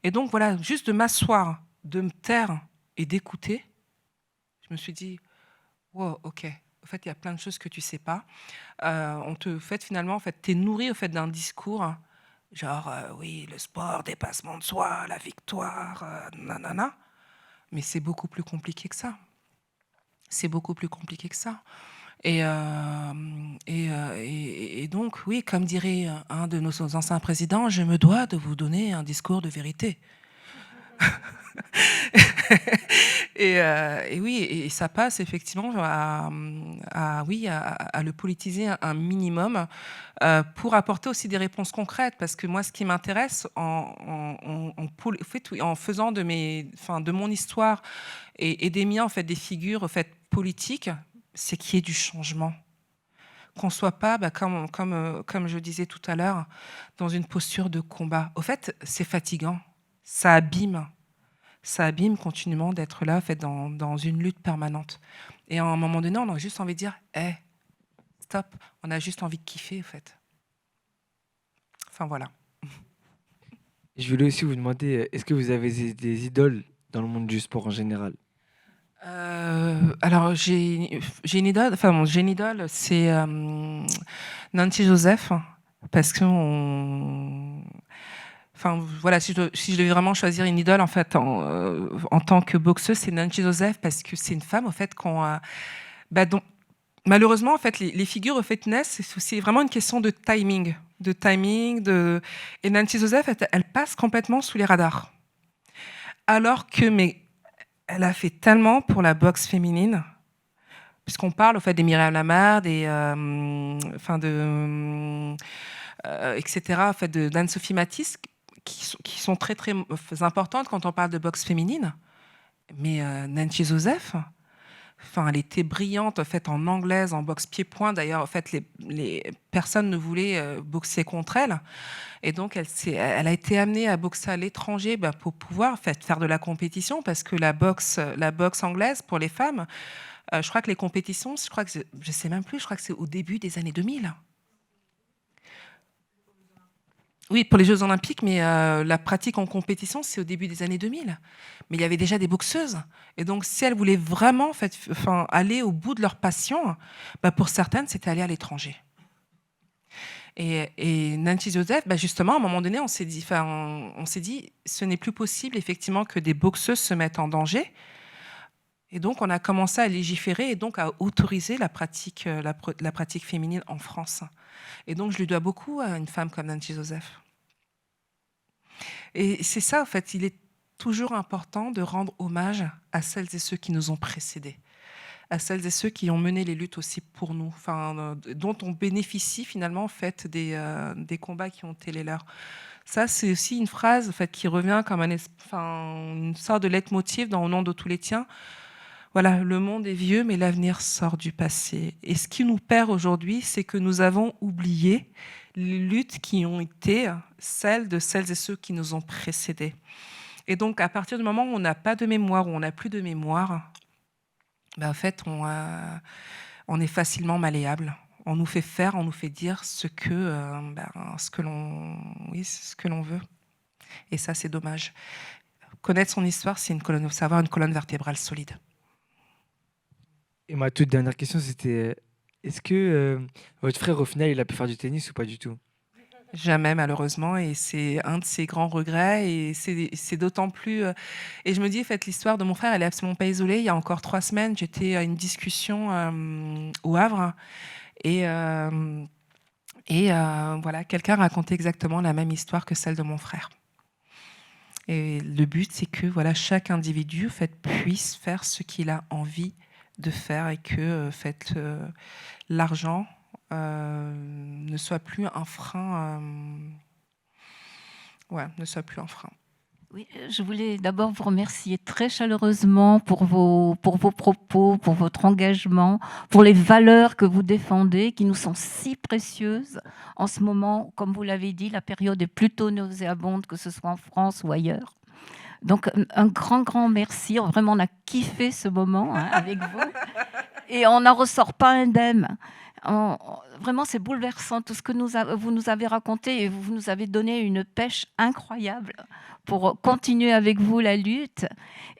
Et donc voilà, juste de m'asseoir, de me taire et d'écouter, je me suis dit, wow, ok, en fait, il y a plein de choses que tu ne sais pas. On te fait finalement, en fait, t'es nourri au fait, d'un discours, genre, oui, le sport, dépassement de soi, la victoire, nanana. Mais c'est beaucoup plus compliqué que ça. C'est beaucoup plus compliqué que ça. Et donc, oui, comme dirait un de nos anciens présidents, je me dois de vous donner un discours de vérité. Et oui, et ça passe effectivement oui, à le politiser un minimum pour apporter aussi des réponses concrètes. Parce que moi, ce qui m'intéresse en faisant de mon histoire et des miens, en fait, des figures en fait, politiques, c'est qu'il y ait du changement. Qu'on ne soit pas, comme je disais tout à l'heure, dans une posture de combat. Au fait, c'est fatigant, ça abîme. Ça abîme continuellement d'être là, en fait, dans une lutte permanente. Et à un moment donné, on a juste envie de dire hey, stop, on a juste envie de kiffer, en fait. Enfin, voilà. Je voulais aussi vous demander, est-ce que vous avez des idoles dans le monde du sport en général? Alors, j'ai une idole, enfin, j'ai une idole, c'est Nancy Joseph, parce que enfin, voilà, si je devais vraiment choisir une idole, en fait, en tant que boxeuse, c'est Nancy Joseph, parce que c'est une femme, en fait, dont, malheureusement, en fait, les figures, en fait, naissent, c'est vraiment une question de timing. Et Nancy Joseph, elle passe complètement sous les radars. Alors que, mais elle a fait tellement pour la boxe féminine, puisqu'on parle, au fait, des Myriam Lamar, etc., en fait, d'Anne-Sophie Matisse, qui sont très, très importantes quand on parle de boxe féminine. Mais Nancy Joseph, enfin, elle était brillante en fait en anglaise, en boxe pied-point. D'ailleurs, en fait, les personnes ne voulaient boxer contre elle, et donc elle a été amenée à boxer à l'étranger pour pouvoir en fait, faire de la compétition, parce que la boxe anglaise pour les femmes, je crois que les compétitions, je sais même plus, je crois que c'est au début des années 2000. Oui, pour les Jeux Olympiques, mais la pratique en compétition, c'est au début des années 2000. Mais il y avait déjà des boxeuses. Et donc, si elles voulaient vraiment en fait, aller au bout de leur passion, pour certaines, c'était aller à l'étranger. Et Nancy Joseph, justement, à un moment donné, on s'est dit, ce n'est plus possible, effectivement, que des boxeuses se mettent en danger. Et donc, on a commencé à légiférer et donc à autoriser la pratique féminine en France. Et donc, je lui dois beaucoup à une femme comme Nancy Joseph. Et c'est ça, en fait, il est toujours important de rendre hommage à celles et ceux qui nous ont précédés, à celles et ceux qui ont mené les luttes aussi pour nous, dont on bénéficie finalement en fait, des combats qui ont été les leurs. Ça, c'est aussi une phrase en fait, qui revient comme une sorte de leitmotiv dans Au nom de tous les tiens. Voilà, le monde est vieux, mais l'avenir sort du passé. Et ce qui nous perd aujourd'hui, c'est que nous avons oublié les luttes qui ont été celles et ceux qui nous ont précédés. Et donc, à partir du moment où on n'a pas de mémoire, où on n'a plus de mémoire, en fait, on est facilement malléable. On nous fait faire, on nous fait dire ce que l'on veut. Et ça, c'est dommage. Connaître son histoire, c'est savoir une colonne vertébrale solide. Et ma toute dernière question, c'était est-ce que votre frère, au final, il a pu faire du tennis ou pas du tout? Jamais, malheureusement, et c'est un de ses grands regrets, et c'est d'autant plus... et je me dis, en fait, l'histoire de mon frère, elle est absolument pas isolée. Il y a encore 3 semaines, j'étais à une discussion au Havre, et voilà, quelqu'un racontait exactement la même histoire que celle de mon frère. Et le but, c'est que voilà, chaque individu, en fait, puisse faire ce qu'il a envie de faire, et que l'argent ne soit plus un frein. Ne soit plus un frein. Oui, je voulais d'abord vous remercier très chaleureusement pour vos propos, pour votre engagement, pour les valeurs que vous défendez, qui nous sont si précieuses. En ce moment, comme vous l'avez dit, la période est plutôt nauséabonde, que ce soit en France ou ailleurs. Donc, un grand, grand merci. Vraiment, on a kiffé ce moment avec vous. Et on n'en ressort pas indemne. Vraiment, c'est bouleversant tout ce que vous nous avez raconté, et vous nous avez donné une pêche incroyable pour continuer avec vous la lutte.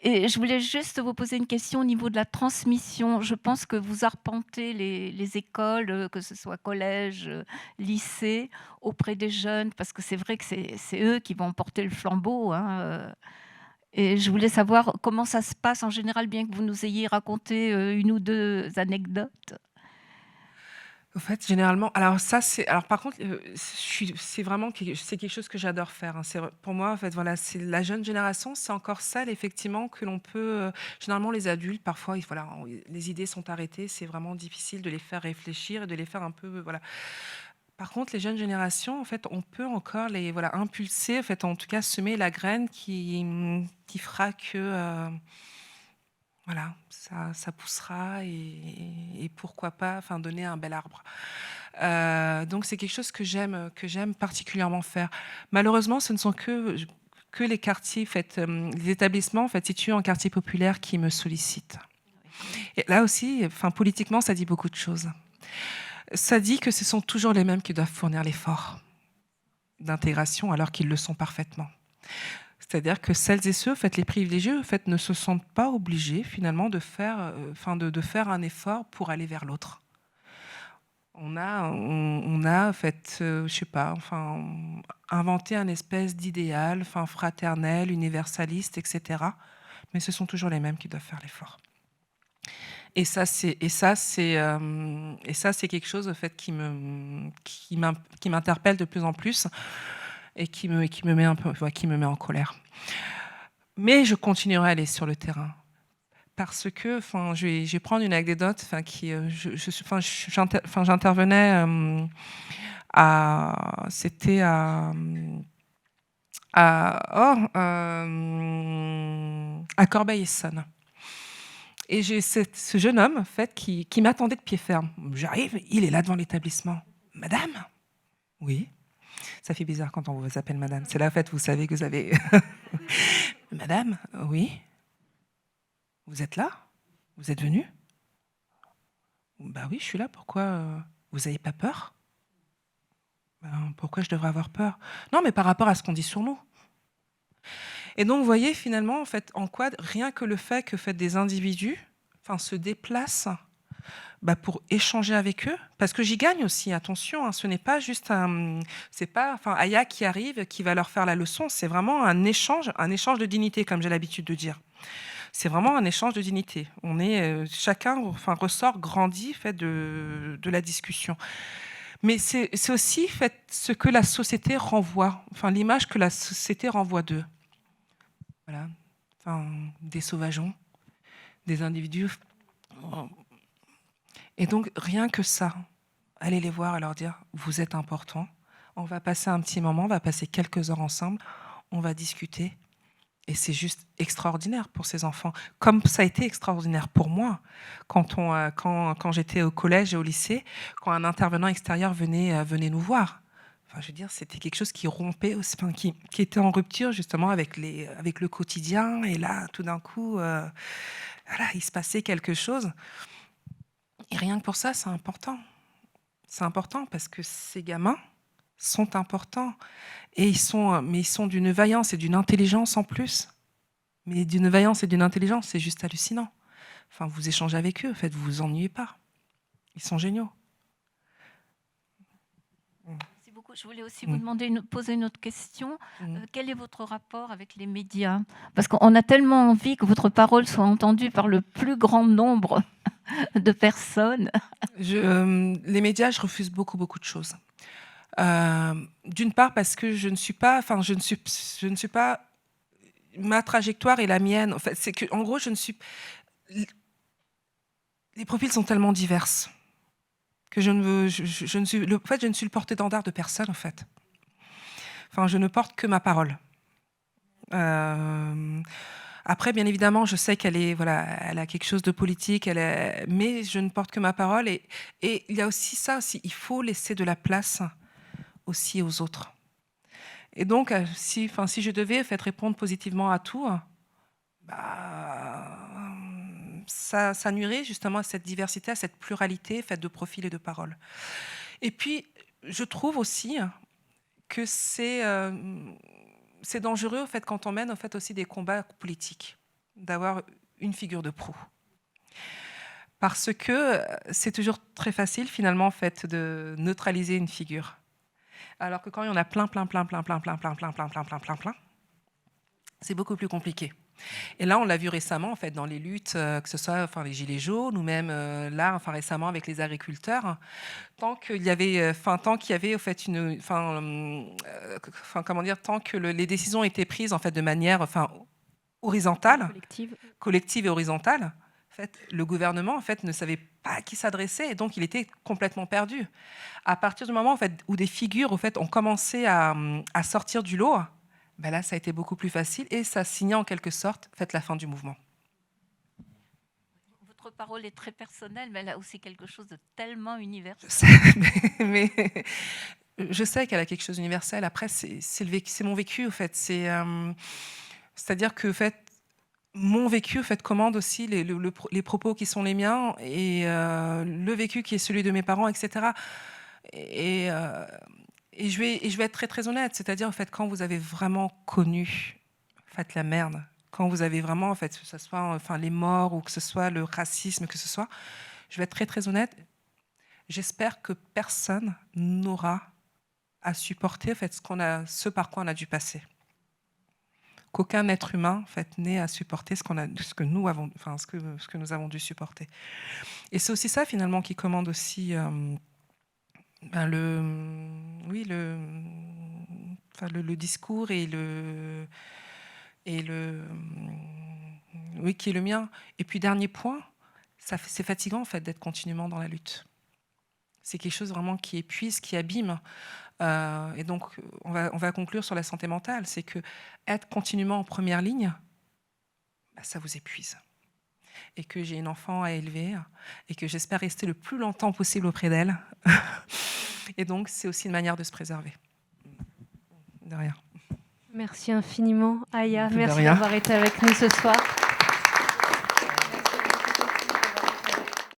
Et je voulais juste vous poser une question au niveau de la transmission. Je pense que vous arpentez les écoles, que ce soit collège, lycée, auprès des jeunes, parce que c'est vrai que c'est eux qui vont porter le flambeau. Et je voulais savoir comment ça se passe en général, bien que vous nous ayez raconté une ou deux anecdotes. En fait, généralement, alors par contre, c'est vraiment c'est quelque chose que j'adore faire. Pour moi, en fait, voilà, c'est la jeune génération, c'est encore celle effectivement que l'on peut. Généralement, les adultes, parfois, voilà, les idées sont arrêtées, c'est vraiment difficile de les faire réfléchir et de les faire un peu, voilà. Par contre, les jeunes générations, en fait, on peut encore les impulser, en fait, en tout cas, semer la graine qui fera que. Voilà, ça poussera, et pourquoi pas, donner un bel arbre. Donc c'est quelque chose que j'aime particulièrement faire. Malheureusement, ce ne sont que les quartiers, les établissements situés en quartier populaire qui me sollicitent. Et là aussi, politiquement, ça dit beaucoup de choses. Ça dit que ce sont toujours les mêmes qui doivent fournir l'effort d'intégration, alors qu'ils le sont parfaitement. C'est-à-dire que celles et ceux, les privilégiés, ne se sentent pas obligés finalement de faire, de faire un effort pour aller vers l'autre. On a je sais pas, inventé un espèce d'idéal, fraternel, universaliste, etc. Mais ce sont toujours les mêmes qui doivent faire l'effort. Et ça, c'est quelque chose qui m'interpelle de plus en plus, et qui me met en colère. Mais je continuerai à aller sur le terrain, parce que, je vais prendre une anecdote, j'intervenais c'était à Corbeil-Essonnes. Et j'ai ce jeune homme, en fait, qui m'attendait de pied ferme. J'arrive, il est là devant l'établissement. Madame? Oui. Ça fait bizarre quand on vous appelle madame. C'est là, en fait, vous savez que vous avez... Madame? Oui. Vous êtes là? Vous êtes venue? Bah oui, je suis là. Pourquoi? Vous n'avez pas peur? Pourquoi je devrais avoir peur? Non, mais par rapport à ce qu'on dit sur nous. Et donc, vous voyez, finalement, en fait, en quoi, rien que le fait que des individus se déplacent pour échanger avec eux, parce que j'y gagne aussi, attention, ce n'est pas juste c'est pas Aya qui arrive, qui va leur faire la leçon, c'est vraiment un échange de dignité, comme j'ai l'habitude de dire. C'est vraiment un échange de dignité. On est, chacun ressort grandi de la discussion. Mais c'est aussi ce que la société renvoie, l'image que la société renvoie d'eux. Voilà, des sauvageons, des individus. Et donc, rien que ça, aller les voir et leur dire « vous êtes importants, on va passer un petit moment, on va passer quelques heures ensemble, on va discuter ». Et c'est juste extraordinaire pour ces enfants, comme ça a été extraordinaire pour moi quand j'étais au collège et au lycée, quand un intervenant extérieur venait nous voir. Je veux dire, c'était quelque chose qui rompait, qui était en rupture justement avec le quotidien. Et là, tout d'un coup, voilà, il se passait quelque chose. Et rien que pour ça, c'est important. C'est important parce que ces gamins sont importants. Et ils sont d'une vaillance et d'une intelligence en plus. Mais d'une vaillance et d'une intelligence, c'est juste hallucinant. Enfin, vous échangez avec eux, en fait, vous vous ennuyez pas. Ils sont géniaux. Merci beaucoup. Je voulais aussi vous poser une autre question. Quel est votre rapport avec les médias? Parce qu'on a tellement envie que votre parole soit entendue par le plus grand nombre de personnes. Les médias, je refuse beaucoup de choses. D'une part parce que je ne suis pas, ma trajectoire est la mienne. En fait, c'est que, en gros, les profils sont tellement divers que je ne suis le porte-étendard de personne, en fait. Enfin, je ne porte que ma parole. Après, bien évidemment, je sais elle a quelque chose de politique, mais je ne porte que ma parole. Et il y a aussi ça aussi, il faut laisser de la place aussi aux autres. Et donc, si je devais répondre positivement à tout, ça nuirait justement à cette diversité, à cette pluralité faite de profils et de paroles. Et puis, je trouve aussi que c'est dangereux quand on mène aussi des combats politiques, d'avoir une figure de proue. Parce que c'est toujours très facile finalement de neutraliser une figure. Alors que quand il y en a plein, c'est beaucoup plus compliqué. Et là, on l'a vu récemment dans les luttes, que ce soit les gilets jaunes ou même là, récemment avec les agriculteurs, tant qu'il y avait tant que les décisions étaient prises de manière horizontale, collective et horizontale, le gouvernement ne savait pas à qui s'adresser et donc il était complètement perdu. À partir du moment où des figures ont commencé à sortir du lot, là, ça a été beaucoup plus facile et ça signait en quelque sorte la fin du mouvement. Votre parole est très personnelle, mais elle a aussi quelque chose de tellement universel. Mais je sais qu'elle a quelque chose d'universel. Après, c'est mon vécu, c'est-à-dire que mon vécu commande aussi les propos qui sont les miens et le vécu qui est celui de mes parents, etc. Et je vais être très très honnête, c'est-à-dire quand vous avez vraiment connu la merde, quand vous avez vraiment que ce soit les morts ou que ce soit le racisme, que ce soit, je vais être très très honnête, j'espère que personne n'aura à supporter ce par quoi on a dû passer. Qu'aucun être humain n'ait à supporter ce que nous avons dû supporter. Et c'est aussi ça finalement qui commande aussi le discours qui est le mien. Et puis dernier point, c'est fatigant d'être continuellement dans la lutte. C'est quelque chose vraiment qui épuise, qui abîme. Et donc, on va conclure sur la santé mentale. C'est que être continuellement en première ligne, ça vous épuise. Et que j'ai une enfant à élever et que j'espère rester le plus longtemps possible auprès d'elle. Et donc, c'est aussi une manière de se préserver. De rien. Merci infiniment, Aya. Merci d'avoir été avec nous ce soir.